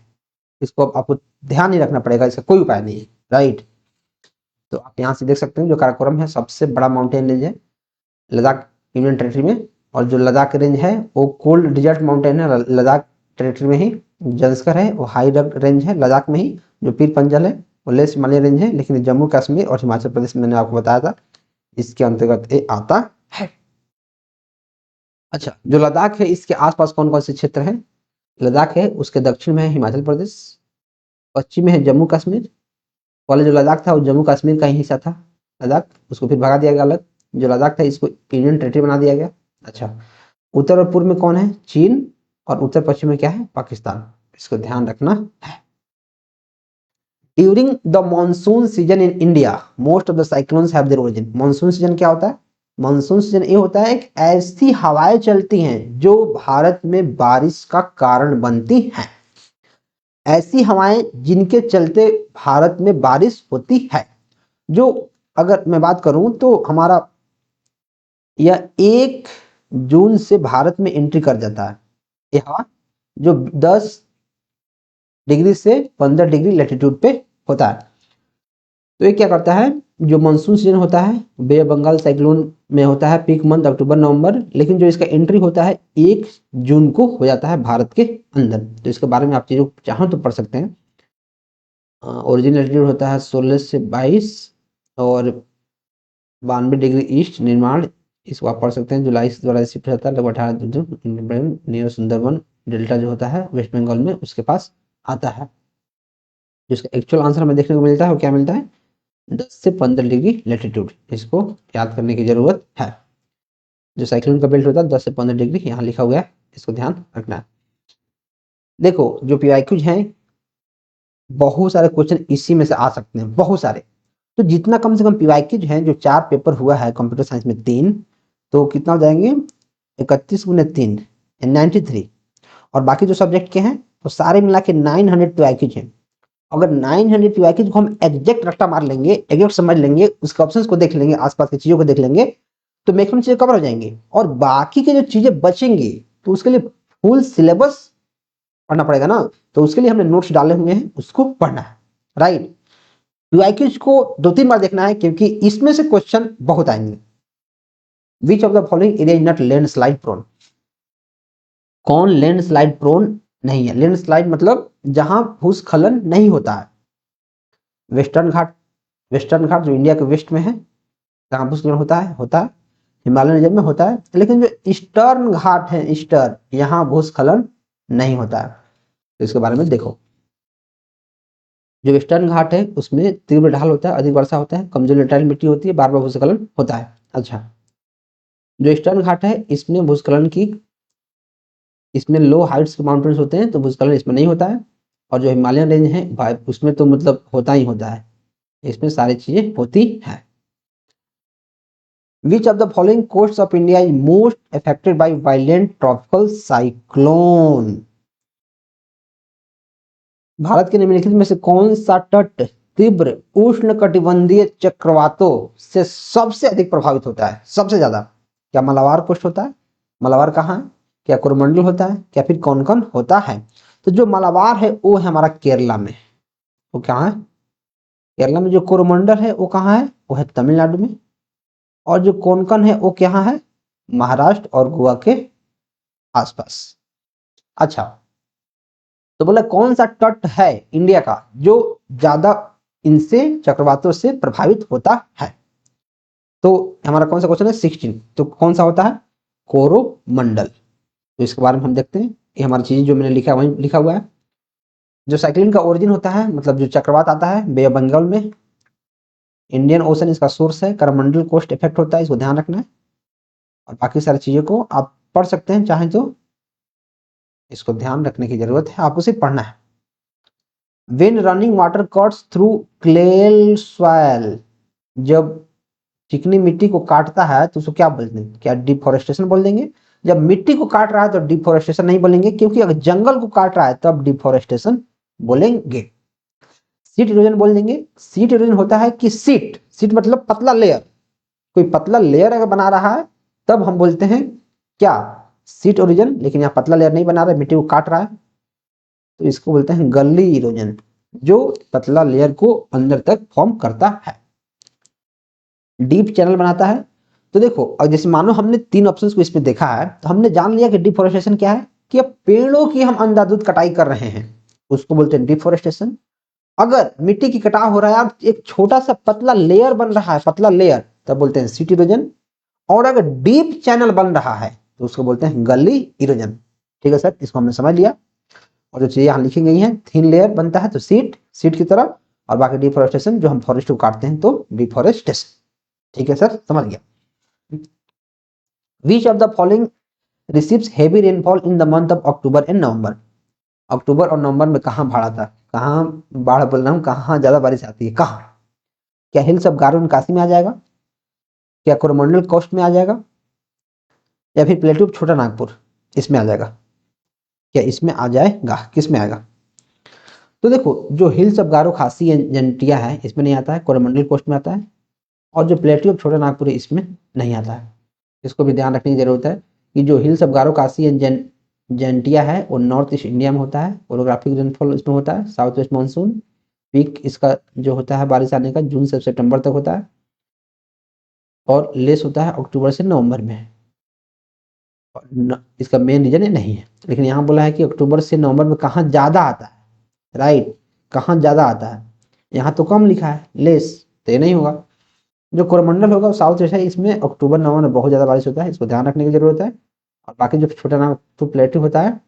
इसको आपको ध्यान नहीं रखना पड़ेगा, इसका कोई उपाय नहीं है, राइट। तो आप यहाँ से देख सकते हैं जो काराकोरम है सबसे बड़ा माउंटेन रेंज है लद्दाख यूनियन टेरिटरी में, और जो लद्दाख रेंज है वो कोल्ड डिजर्ट माउंटेन है लद्दाख टेरिटरी में ही। जंस्कर है वो हाई रेंज है लद्दाख में ही। जो पीर पंजल है वो लेस हिमालय रेंज है, लेकिन जम्मू कश्मीर और हिमाचल प्रदेश में मैंने आपको बताया था इसके अंतर्गत ये आता है। अच्छा, जो लद्दाख है इसके आसपास कौन कौन से क्षेत्र हैं? लद्दाख है उसके दक्षिण में है हिमाचल प्रदेश, पश्चिम में है जम्मू कश्मीर। पहले जो लद्दाख था वो जम्मू कश्मीर का ही हिस्सा था लद्दाख, उसको फिर भगा दिया गया अलग। जो लद्दाख था इसको यूनियन टेरिटरी बना दिया गया। अच्छा, उत्तर और पूर्व में कौन है? चीन। और उत्तर पश्चिम में क्या है? पाकिस्तान। इसको ध्यान रखना है। During the monsoon season in India most of the cyclones have their origin. Monsoon season क्या होता है? मानसून सीजन ये होता है कि ऐसी हवाएं चलती हैं जो भारत में बारिश का कारण बनती हैं। ऐसी हवाएं जिनके चलते भारत में बारिश होती है। जो अगर मैं बात करूं तो हमारा यह 1 जून से भारत में एंट्री कर जाता है ये हवा, जो 10 डिग्री से 15 डिग्री लेटीट्यूड पे होता है। तो ये क्या करता है? जो मानसून सीजन होता है बे ऑफ बंगाल साइक्लोन में होता है पीक मंथ अक्टूबर नवंबर, लेकिन जो इसका एंट्री होता है 1 जून को हो जाता है भारत के अंदर। तो इसके बारे में आप चीज़ों चाहो तो पढ़ सकते हैं। ओरिजिनल लेटीट्यूड होता है 16 से 22 और 92 डिग्री ईस्ट निर्माण, इसको आप पढ़ सकते हैं। जुलाई द्वारा शिफ्ट होता है लगभग 18 नियर सुंदरबन डेल्टा जो होता है वेस्ट बंगाल में उसके पास आता है। जिसका एक्चुअल आंसर हमें देखने को मिलता है वो क्या मिलता है? 10 से 15 डिग्री लेटीट्यूड। इसको याद करने की जरूरत है। जो साइक्लोन का बेल्ट होता है 10 से 15 डिग्री यहाँ लिखा हुआ है, इसको ध्यान रखना है। देखो जो पीआईक्यूज हैं बहुत सारे क्वेश्चन इसी में से आ सकते हैं, बहुत सारे। तो जितना कम से कम पीआईक्यूज हैं, जो 4 पेपर हुआ है कंप्यूटर साइंस में 3, तो कितना हो जाएंगे? 31 गुने 3 93। और बाकी जो सब्जेक्ट के हैं तो सारे मिला के 900 पीआईक्यूज हैं। अगर 900 पीआईक्यूज को हम एग्जैक्ट रट्टा मार लेंगे, एग्जैक्ट समझ लेंगे, उसके ऑप्शंस को देख लेंगे, आसपास की चीजों को देख लेंगे, तो मैक्सिमम चीजें कवर हो जाएंगी। और बाकी के जो चीजें बचेंगी तो उसके लिए फुल सिलेबस पढ़ना पड़ेगा ना। तो उसके लिए हमने नोट्स डाले हुए हैं, उसको पढ़ना है, राइट। पीआईक्यूज को 2-3 बार देखना है क्योंकि इसमें से क्वेश्चन बहुत आएंगे। Which of the following area is not landslide prone? कौन लैंडस्लाइड प्रोन नहीं है? लैंडस्लाइड मतलब जहां भूस्खलन नहीं होता है। वेस्टर्न घाट, वेस्टर्न घाट जो इंडिया के वेस्ट में है, जहां भूस्खलन होता है हिमालय रीजन में होता है। लेकिन जो ईस्टर्न घाट है, ईस्टर्न, यहाँ भूस्खलन नहीं होता है। तो इसके बारे में देखो। जो वेस्टर्न घाट है उसमें तीव्र ढाल होता है, अधिक वर्षा होता है, कमजोर लैटेराइट मिट्टी होती है, बार बार भूस्खलन होता है। अच्छा, जो ईस्टर्न घाट है इसमें भूस्खलन की, इसमें लो हाइट्स के माउंटेन्स होते हैं तो भूस्खलन इसमें नहीं होता है। और जो हिमालयन रेंज है भाई उसमें तो मतलब होता ही होता है, इसमें सारी चीजें होती हैं। Which of the following coasts of India is most affected by violent tropical cyclone? Bharat के निम्नलिखित में से कौन सा तट तीव्र उष्णकटिबंधीय चक्रवातों से सबसे अधिक प्रभावित होता है? सबसे ज्यादा? क्या मलाबार कोस्ट होता है? मलाबार कहाँ है? क्या कोरोमंडल होता है? क्या फिर कौन कौन होता है? तो जो मलाबार है वो है हमारा केरला में। वो कहाँ है? केरला में। जो कोरोमंडल है वो कहाँ है? वो है तमिलनाडु में। और जो कोंकण है वो क्या है? महाराष्ट्र और गोवा के आसपास। अच्छा, तो बोला कौन सा तट है इंडिया का जो ज्यादा इनसे चक्रवातों से प्रभावित होता है? तो हमारा कौन सा क्वेश्चन है 16, तो कौन सा होता है कोरोमंडल। तो इसके बारे में हम देखते हैं, ये हमारी चीज जो मैंने लिखा है वही लिखा हुआ है। जो साइक्लिन का ओरिजिन होता है, मतलब जो चक्रवात आता है बे ऑफ बंगाल में, इंडियन ओशन इसका सोर्स है, करमंडल कोस्ट इफेक्ट होता है, इसको ध्यान रखना है। और बाकी सारी चीजों को आप पढ़ सकते हैं चाहें तो, इसको ध्यान रखने की जरूरत है, आपको सिर्फ पढ़ना है। When running water cuts through clay soil, जब चिकनी मिट्टी को काटता है तो उसको क्या बोलते हैं, क्या डिफोरेस्टेशन बोल देंगे। जब मिट्टी को काट रहा है तो डिफोरेस्टेशन नहीं बोलेंगे, क्योंकि अगर जंगल को काट रहा है तब डिफोरेस्टेशन बोलेंगे। सीट इरोजन बोल देंगे। सीट इरोजन होता है कि सीट सीट मतलब पतला लेयर, कोई पतला लेयर अगर बना रहा है तब हम बोलते हैं क्या सीट इरोजन। लेकिन यहाँ पतला लेयर नहीं बना रहा है, मिट्टी को काट रहा है, तो इसको बोलते हैं गली इरोजन, जो पतला लेयर को अंदर तक फॉर्म करता है, डीप चैनल बनाता है। तो देखो, अब जैसे मानो हमने तीन ऑप्शंस को इसमें देखा है, तो हमने जान लिया कि डिफोरेस्टेशन क्या है, कि अब पेड़ों की हम अंधाधुंध कटाई कर रहे हैं, उसको बोलते हैं डिफोरेस्टेशन। अगर मिट्टी की कटाव हो रहा है, एक छोटा सा पतला लेयर बन रहा है, पतला लेयर, तब बोलते हैं सीट इरोजन। और अगर डीप चैनल बन रहा है तो उसको बोलते हैं गली इरोजन। ठीक है सर, इसको हमने समझ लिया। और जो चीजें यहाँ लिखी गई हैं, थिन लेयर बनता है तो सीट सीट की तरह, और बाकी डिफोरेस्टेशन जो हम फॉरेस्ट को काटते हैं तो डिफोरेस्टेशन। ठीक है सर, समझ गया। Which of the following receives heavy rainfall in the month of October and November. अक्टूबर और नवंबर में कहाँ बाढ़ आता है, कहाँ बाढ़ बोल रहा हूँ, कहाँ ज्यादा बारिश आती है, कहाँ। क्या हिल्स ऑफ गारो निकासी में आ जाएगा, क्या कोरोमंडल कोस्ट में आ जाएगा, या फिर प्लेट्यू छोटा नागपुर इसमें आ जाएगा, क्या इसमें आ जाएगा, किस में आएगा। तो देखो, जो हिल्स ऑफ गारो खासी जंटिया है इसमें नहीं आता है, कोरोमंडल कोस्ट में आता है। और जो प्लेट्यू ऑफ छोटा नागपुर है इसमें नहीं आता है। इसको भी ध्यान रखने की जरूरत है कि जो हिल्स ऑफ गारो खासी जेंटिया है वो नॉर्थ ईस्ट इंडिया में होता है, ओरोग्राफिक रेनफॉल इसमें होता है, साउथ वेस्ट मानसून पीक इसका जो होता है बारिश आने का जून से सितंबर तक होता है, और लेस होता है अक्टूबर से नवंबर में। इसका मेन रीजन ये नहीं है, लेकिन यहाँ बोला है कि अक्टूबर से नवंबर में कहाँ ज्यादा आता है, राइट, कहाँ ज्यादा आता है, यहाँ तो कम लिखा है लेस, तो ये नहीं होगा। जो कोरोमंडल होगा वो साउथ वेस्ट है, इसमें अक्टूबर नवंबर में बहुत ज्यादा बारिश होता है, इसको ध्यान रखने की जरूरत है। और बाकी जो छोटा नाम तो प्लेट्यू होता है,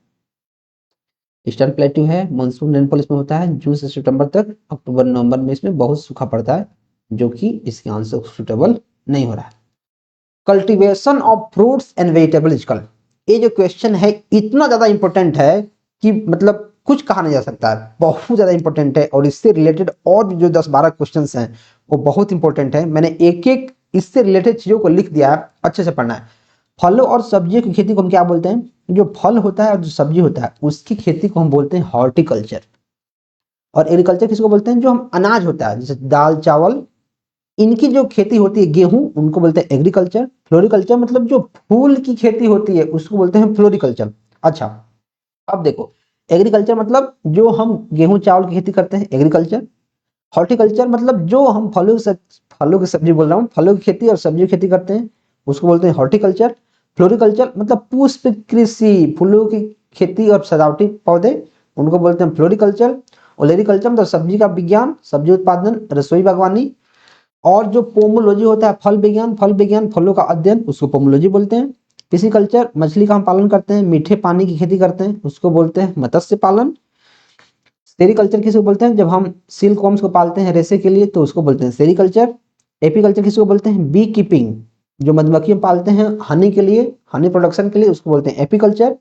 ईस्टर्न प्लेट्यू है, मानसून रेनफॉल इसमें होता है जून से सितंबर तक, अक्टूबर नवंबर में इसमें बहुत सूखा पड़ता है, जो कि इसके आंसर सुटेबल नहीं हो रहा है। Cultivation of fruits and vegetables कल, ये जो क्वेश्चन है इतना ज्यादा इंपॉर्टेंट है कि मतलब कुछ कहा नहीं जा सकता है, बहुत ज्यादा इंपॉर्टेंट है। और इससे रिलेटेड और भी जो 10-12 क्वेश्चंस हैं वो बहुत इंपॉर्टेंट है। मैंने एक एक इससे रिलेटेड चीजों को लिख दिया है, अच्छे से पढ़ना है। फलों और सब्जियों की खेती को हम क्या बोलते हैं, जो फल होता है और जो सब्जी होता है उसकी खेती को हम बोलते हैं हॉर्टिकल्चर। और एग्रीकल्चर किसको बोलते हैं, जो हम अनाज होता है जैसे दाल चावल इनकी जो खेती होती है गेहूं, उनको बोलते हैं एग्रीकल्चर। फ्लोरिकल्चर मतलब जो फूल की खेती होती है उसको बोलते हैं फ्लोरिकल्चर। अच्छा, अब देखो, एग्रीकल्चर मतलब जो हम गेहूं चावल की खेती करते हैं एग्रीकल्चर। हॉर्टिकल्चर मतलब जो हम फलों की सब्जी बोल रहा हूँ, फलों की खेती और सब्जी की खेती करते हैं उसको बोलते हैं हॉर्टिकल्चर। फ्लोरिकल्चर मतलब पुष्प कृषि, फूलों की खेती और सजावटी पौधे, उनको बोलते हैं फ्लोरिकल्चर। ओलेरिकल्चर मतलब सब्जी का विज्ञान, सब्जी उत्पादन, रसोई बागवानी। और जो पोमोलॉजी होता है फल विज्ञान फलों का अध्ययन, उसको पोमोलॉजी बोलते हैं। पिसिकल्चर मछली का हम पालन करते हैं, मीठे पानी की खेती करते हैं, उसको बोलते हैं मत्स्य पालन। सेरिकल्चर किसको बोलते हैं, जब हम सिल्क वॉर्म्स को पालते हैं रेशे के लिए तो उसको बोलते हैं सेरिकल्चर। एपीकल्चर किसको बोलते हैं, बी कीपिंग, जो मधुमक्खी पालते हैं हनी के लिए, हनी प्रोडक्शन के लिए, उसको बोलते हैं एपीकल्चर।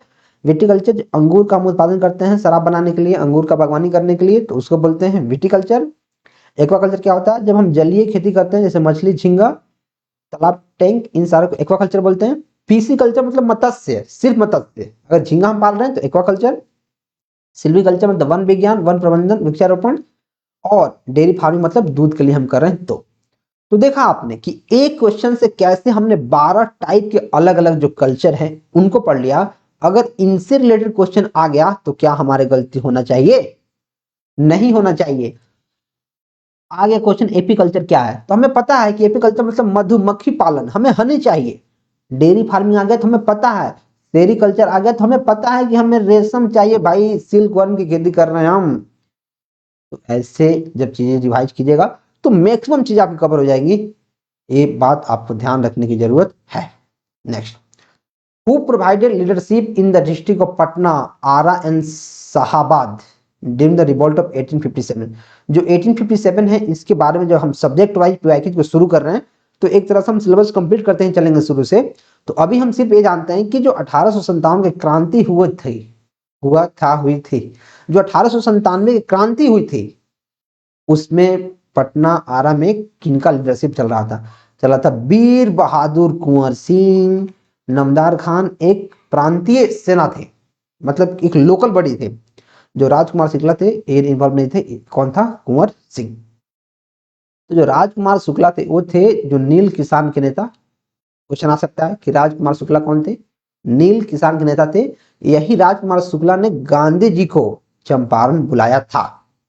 विटिकल्चर अंगूर का हम उत्पादन करते हैं शराब बनाने के लिए, अंगूर का बागवानी करने के लिए, तो उसको बोलते हैं विटिकल्चर। एक्वाकल्चर क्या होता है, जब हम जलीय खेती करते हैं जैसे मछली, झींगा, तालाब, टैंक, इन सारे को एक्वाकल्चर बोलते हैं। पीसीकल्चर मतलब मत्स्य, सिर्फ मत्स्य, अगर झींगा हम पाल रहे हैं तो एक्वाकल्चर। सिल्वीकल्चर मतलब वन विज्ञान, वन प्रबंधन, वृक्षारोपण। और डेयरी फार्मिंग मतलब दूध के लिए हम कर रहे हैं। तो देखा आपने कि एक क्वेश्चन से कैसे हमने 12 टाइप के अलग अलग जो कल्चर हैं उनको पढ़ लिया। अगर इनसे रिलेटेड क्वेश्चन आ गया तो क्या हमारे गलती होना चाहिए, नहीं होना चाहिए। आगे क्वेश्चन एपीकल्चर क्या है, तो हमें पता है कि एपीकल्चर मतलब मधुमक्खी पालन, हमें हनी चाहिए। डेयरी फार्मिंग आ गया तो हमें पता है, सेरिकल्चर आ गया तो हमें पता है कि हमें रेशम चाहिए भाई, सिल्क वर्म की खेती कर रहे हैं हम। तो ऐसे जब चीजें रिवाइज कीजिएगा तो मैक्सिमम चीज आपकी कवर हो जाएंगी। ये बात आपको ध्यान रखने की जरूरत है। Next, who provided leadership in the district of Patna, Arrah and Shahabad during the revolt of 1857। जो 1857 है, इसके बारे में जब हम सब्जेक्ट वाइज पीवाईक्यू को शुरू कर रहे हैं तो एक तरह से हम सिलेबस कंप्लीट करते हैं, चलेंगे शुरू से। तो अभी हम सिर्फ ये जानते हैं कि जो 1897 की क्रांति हुई थी, जो 1897 की क्रांति हुई थी, उसमें पटना आरा में किनका लीडरशिप चला था वीर बहादुर कुंवर सिंह। नमदार खान एक प्रांतीय सेना थे, मतलब एक लोकल बॉडी थे। जो राजकुमार शुक्ला थे ये इन्वॉल्व नहीं थे। कौन था? कुंवर सिंह। तो जो राजकुमार शुक्ला थे वो थे जो नील किसान के नेता। क्वेश्चन आ सकता है कि राजकुमार शुक्ला कौन थे? नील किसान के नेता थे। यही राजकुमार शुक्ला ने गांधी जी को चंपारण बुलाया था,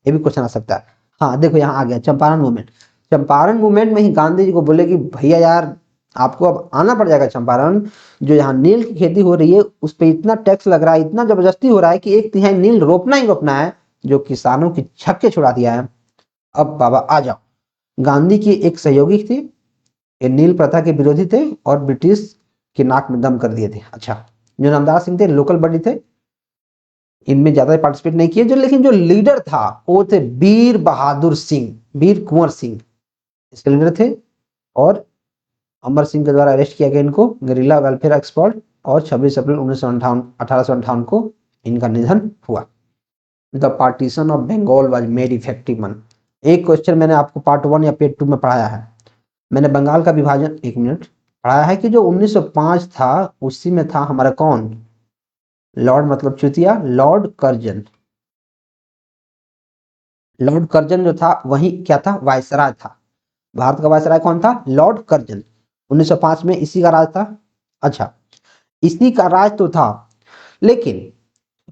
ये भी क्वेश्चन आ सकता है। हाँ देखो यहाँ आ गया चंपारण मूवमेंट। चंपारण मूवमेंट में ही गांधी जी को बोले कि भैया यार आपको अब आना पड़ जाएगा चंपारण। जो यहाँ नील की खेती हो रही है उस पर इतना टैक्स लग रहा है, इतना जबरदस्ती हो रहा है कि 1/3 नील रोपना ही रोपना है, जो किसानों की छक्के छुड़ा दिया है। अब बाबा आ जाओ। गांधी की एक सहयोगी थे, ये नील प्रथा के विरोधी थे और ब्रिटिश के नाक में दम कर दिए थे। अच्छा, जो नामदार सिंह थे लोकल बॉडी थे, इनमें ज्यादा पार्टिसिपेट नहीं किए। लेकिन जो लीडर था वो थे वीर बहादुर सिंह, वीर कुंवर सिंह इसके लीडर थे। और अमर सिंह के द्वारा अरेस्ट किया गया इनको, गेरिल्ला वेलफेयर एक्सपर्ट। और 26 अप्रैल 1858 को इनका निधन हुआ। The partition of Bengal was made effective मन। एक क्वेश्चन मैंने आपको पार्ट 1 या पार्ट 2 में पढ़ाया है। मैंने बंगाल का विभाजन 1 मिनट पढ़ाया है कि जो 1905 था उसी में था हमारा कौन? लॉर्ड मतलब चुतिया, लॉर्ड कर्जन। लॉर्ड कर्जन जो था वही क्या था? वायसराय था। भारत का वायसराय कौन था? Lord Curzon. 1905 में इसी का राज था। अच्छा, इसी का राज तो था, लेकिन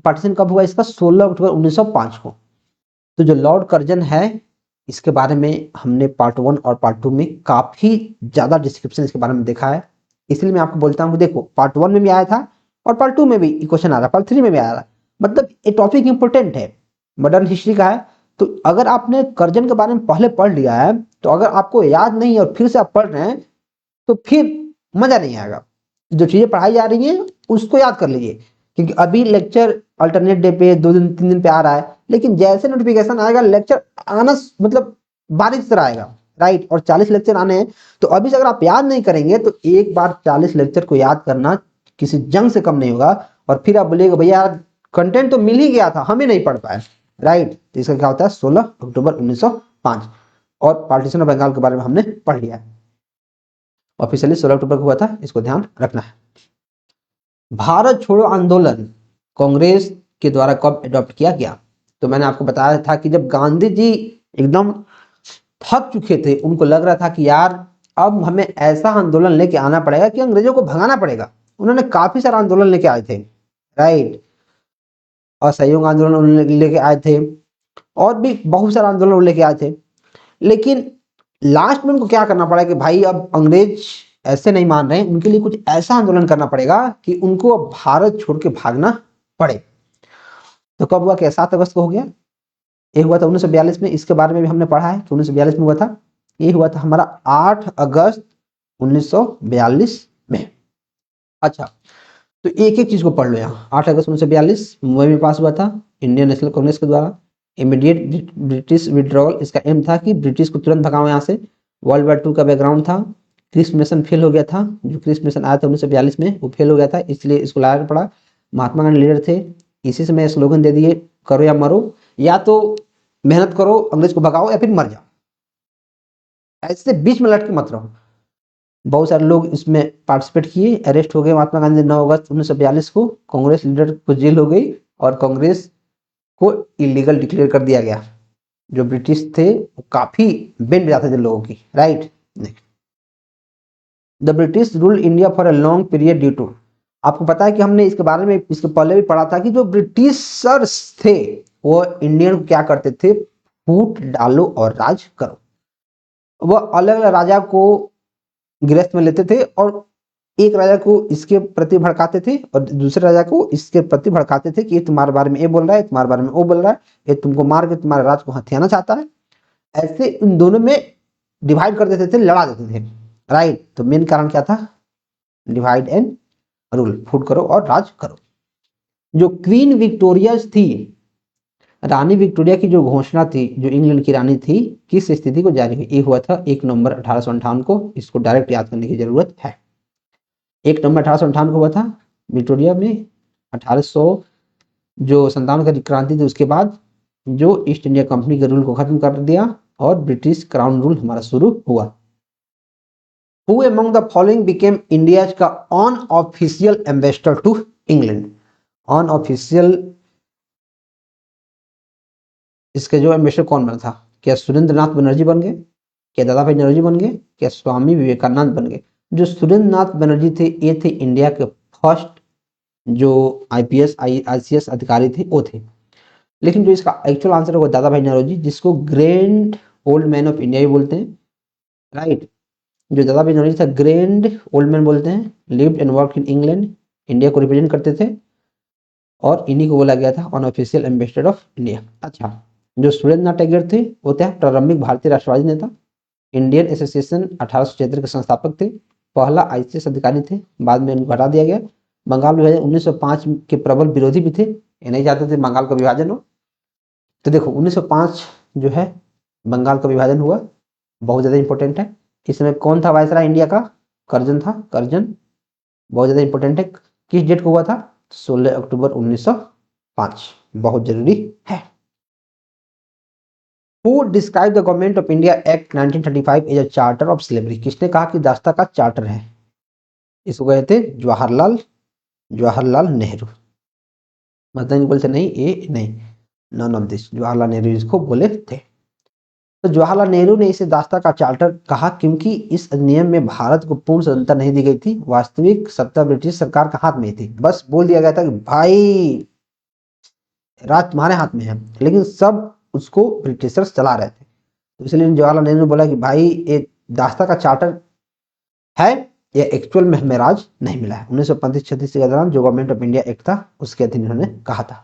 पार्टीशन कब हुआ इसका? 16 अक्टूबर 1905 को। तो जो लॉर्ड कर्जन है इसके बारे में हमने पार्ट 1 और पार्ट 2 में काफी ज्यादा डिस्क्रिप्शन इसके बारे में देखा है, इसलिए मैं आपको बोलता हूँ देखो पार्ट 1 में भी आया था और पार्ट 2 में भी क्वेश्चन आ रहा है, पार्ट 3 में भी आ रहा है। मतलब ये टॉपिक इंपोर्टेंट है, मॉडर्न हिस्ट्री का है। तो अगर आपने कर्जन के बारे में पहले पढ़ लिया है तो अगर आपको याद नहीं है और फिर से आप पढ़ रहे हैं तो फिर मजा नहीं आएगा। जो चीजें पढ़ाई जा रही है उसको याद कर लीजिए, क्योंकि अभी लेक्चर अल्टरनेट डे पे 2 दिन 3 दिन पे आ रहा है, लेकिन जैसे नोटिफिकेशन आएगा लेक्चर आना मतलब बारिश की तरह आएगा, राइट। और 40 लेक्चर आने हैं, तो अभी से अगर आप याद नहीं करेंगे तो एक बार 40 लेक्चर को याद करना किसी जंग से कम नहीं होगा। और फिर आप बोलिएगा भैया कंटेंट तो मिल ही गया था, हम ही नहीं पढ़ पाए, राइट। तो इसका क्या होता है? 16 अक्टूबर 1905। और पार्टीशन ऑफ बंगाल के बारे में हमने पढ़ लिया है, ऑफिशियली 16 अक्टूबर को हुआ था, इसको ध्यान रखना है। भारत छोड़ो आंदोलन कांग्रेस के द्वारा कब अडॉप्ट किया गया? तो मैंने आपको बताया था कि जब गांधी जी एकदम थक चुके थे, उनको लग रहा था कि यार अब हमें ऐसा आंदोलन लेके आना पड़ेगा कि अंग्रेजों को भगाना पड़ेगा। उन्होंने काफी सारा आंदोलन लेके आए थे, राइट। असहयोग आंदोलन लेके आए थे और भी बहुत सारा आंदोलन लेके आए थे, लेकिन लास्ट में उनको क्या करना पड़ा कि भाई अब अंग्रेज ऐसे नहीं मान रहे हैं, उनके लिए कुछ ऐसा आंदोलन करना पड़ेगा कि उनको अब भारत छोड़ के भागना पड़े। तो कब हुआ? क्या 7 अगस्त को हो गया। ये हुआ था 1942 में, इसके बारे में भी हमने पढ़ा है कि 1942 में हुआ था। ये हुआ था हमारा 8 अगस्त 1942 में। अच्छा, तो एक एक चीज को पढ़ लो यहाँ। 8 अगस्त 1942 मुंबई में पास हुआ था इंडियन नेशनल कांग्रेस के द्वारा। इमीडिएट ब्रिटिश विड्रॉल, इसका एम था कि ब्रिटिश को तुरंत भगाओ यहाँ से। वर्ल्ड वार 2 का बैकग्राउंड था। क्रिप्स मिशन फेल हो गया था, जो क्रिप्स मिशन आया था 1942 में वो फेल हो गया था, इसलिए इसको लाना पड़ा। महात्मा गांधी लीडर थे, इसी से मैं स्लोगन दे दिए करो या मरो, या तो मेहनत करो अंग्रेज को भगाओ या फिर मर जाओ, ऐसे बीच में लटके मत रहो। बहुत सारे लोग इसमें पार्टिसिपेट किए, अरेस्ट हो गए। महात्मा गांधी 9 अगस्त 1942 को कांग्रेस लीडर को जेल हो गई और कांग्रेस को इलीगल डिक्लेयर कर दिया गया। जो ब्रिटिश थे वो काफी बेंड बजाते थे लोगों की, right. The British rule India for a long period due to, आपको पता है कि हमने इसके बारे में इसके पहले भी पढ़ा था कि जो ब्रिटिशर्स थे वो इंडियन को क्या करते थे? फूट डालो और राज करो। वह अलग अलग राजा को गिरफ्त में लेते थे और एक राजा को इसके प्रति भड़काते थे और दूसरे राजा को इसके प्रति भड़काते थे कि ये तुम्हारे बारे में ये बोल रहा है, तुम्हारे बारे में वो बोल रहा है, ये तुमको मार के तुम्हारे राज को हथियाना चाहता है। ऐसे इन दोनों में डिवाइड कर देते थे, लड़ा देते थे। राइट। तो मेन कारण क्या था? डिवाइड एंड रूल, फूट करो और राज करो। जो क्वीन विक्टोरिया थी, रानी विक्टोरिया की जो घोषणा थी, जो इंग्लैंड की रानी थी, किस स्थिति को जारी हुई? ये हुआ था 1 नवंबर 1858 को। इसको डायरेक्ट याद करने की जरूरत है। 1 नवंबर 1858 को हुआ था विक्टोरिया में। 1800 जो 57 की क्रांति थी, उसके बाद जो ईस्ट इंडिया कंपनी के रूल को खत्म कर दिया और ब्रिटिश क्राउन रूल हमारा शुरू हुआ। Who among the following became India's का unofficial ambassador to England? Unofficial इसके जो एम्बेसडर कौन बना था? क्या सुरेंद्र नाथ बनर्जी बन गए? क्या दादा भाई नौरोजी बन गए? क्या स्वामी विवेकानंद बन गए? जो सुरेंद्र नाथ बनर्जी थे, ये थे इंडिया के फर्स्ट जो आईपीएस आईसीएस अधिकारी थे, वो थे। लेकिन जो इसका एक्चुअल आंसर होगा दादा भाई नौरोजी, जिसको grand old man of India भी बोलते हैं। राइट। जो दादा भाई नौरोजी था, ग्रैंड ओल्ड मैन बोलते हैं। Lived and work in England, India को रिप्रेजेंट करते थे और इन्हीं को बोला गया था अनऑफिशियल एम्बेसडर ऑफ इंडिया। अच्छा, जो सुरेंद्र नाथ टैगोर थे, वो थे प्रारंभिक भारतीय राष्ट्रवादी नेता, इंडियन एसोसिएशन 1876 के संस्थापक थे, पहला आईसीएस अधिकारी थे, बाद में इनको हटा दिया गया। बंगाल विभाजन 1905 के प्रबल विरोधी भी थे, ये नहीं चाहते थे बंगाल का विभाजन हो। तो देखो 1905 जो है बंगाल का विभाजन हुआ, बहुत ज्यादा इंपॉर्टेंट है। इस समय कौन था वायसराय इंडिया का? करजन था, करजन, बहुत ज्यादा इंपॉर्टेंट है। किस डेट को हुआ था? 16 अक्टूबर 1905, बहुत जरूरी है। Who described the Government of India Act 1935 as a charter of slavery? किसने कहा कि दास्ता का चार्टर है? इसको गए थे जवाहरलाल नेहरू। मतलब बोलते नहीं, ये नहीं, none of this, Jawaharlal Nehru इसको बोले थे। तो जवाहरलाल नेहरू ने इसे दास्ता का चार्टर कहा क्योंकि इस अधिनियम में भारत को पूर्ण स्वतंत्रता नहीं दी गई थी, वास्तविक सत्ता ब्रिटिश सरकार का हाथ में थी। बस बोल दिया गया था कि भाई राज तुम्हारे हाथ में है, लेकिन सब उसको ब्रिटिशर्स चला रहे थे। तो इसलिए जवाहरलाल नेहरू ने बोला कि भाई ये दास्ता का चार्टर है, ये एक्चुअल में हमें राज नहीं मिला है। 1935-36 के दौरान जो गवर्नमेंट ऑफ इंडिया एक्ट था, उसके अधीन उन्होंने कहा था।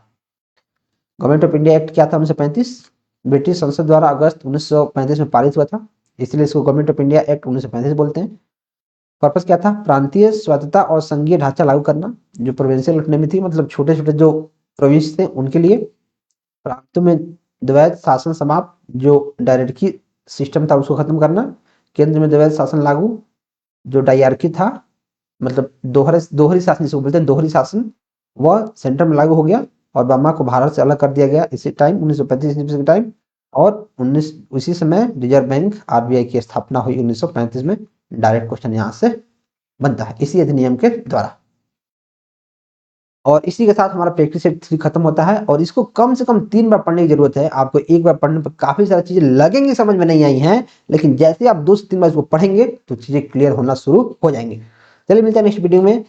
गवर्नमेंट ऑफ इंडिया एक्ट क्या था? 1935 ब्रिटिश संसद द्वारा अगस्त 1935 में पारित हुआ था, इसलिए इसको गवर्नमेंट ऑफ इंडिया एक्ट 1935 बोलते हैं। पर्पस क्या था? प्रांतीय स्वायत्तता और संघीय ढांचा लागू करना। जो प्रोविंशियल ऑटोनॉमी थी, मतलब छोटे छोटे जो प्रोविंस थे उनके लिए। प्रांतों में द्वैध शासन समाप्त, जो डायरेक्टरी सिस्टम था उसको खत्म करना। केंद्र में द्वैध शासन लागू, जो डायरकी था, मतलब दोहरी शासन जिसको बोलते हैं, दोहरी शासन, वह सेंटर में लागू हो गया और बर्मा को भारत से अलग कर दिया गया इसी टाइम 1935 के टाइम। और उसी समय रिजर्व बैंक आरबीआई की स्थापना हुई 1935 में। डायरेक्ट क्वेश्चन यहाँ से बनता है इसी अधिनियम के द्वारा। और इसी के साथ हमारा प्रैक्टिस सेट 3 खत्म होता है और इसको कम से कम 3 बार पढ़ने की जरूरत है। आपको एक बार पढ़ने पर काफी सारी चीजें लगेंगी समझ में नहीं आई हैं, लेकिन जैसे आप 2 से 3 बार इसको पढ़ेंगे तो चीजें क्लियर होना शुरू हो जाएंगी। चलिए मिलते हैं नेक्स्ट वीडियो में,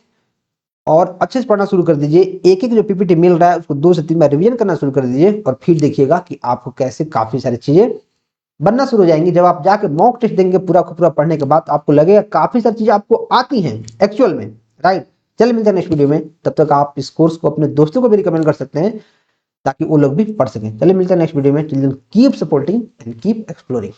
और अच्छे से पढ़ना शुरू कर दीजिए। एक एक जो पीपीटी मिल रहा है उसको 2 से 3 बार रिवीजन करना शुरू कर दीजिए और फिर देखिएगा कि आपको कैसे काफी सारी चीजें बनना शुरू हो जाएंगी। जब आप जाके मॉक टेस्ट देंगे पूरा पूरा पढ़ने के बाद, आपको लगेगा काफी सारी चीजें आपको आती हैं एक्चुअल में। राइट। चलिए मिलते हैं नेक्स्ट वीडियो में, तब तक आप इस कोर्स को अपने दोस्तों को भी रिकमेंड कर सकते हैं ताकि वो लोग भी पढ़ सकें। चलिए मिलते हैं नेक्स्ट वीडियो में। Till then keep supporting and keep exploring.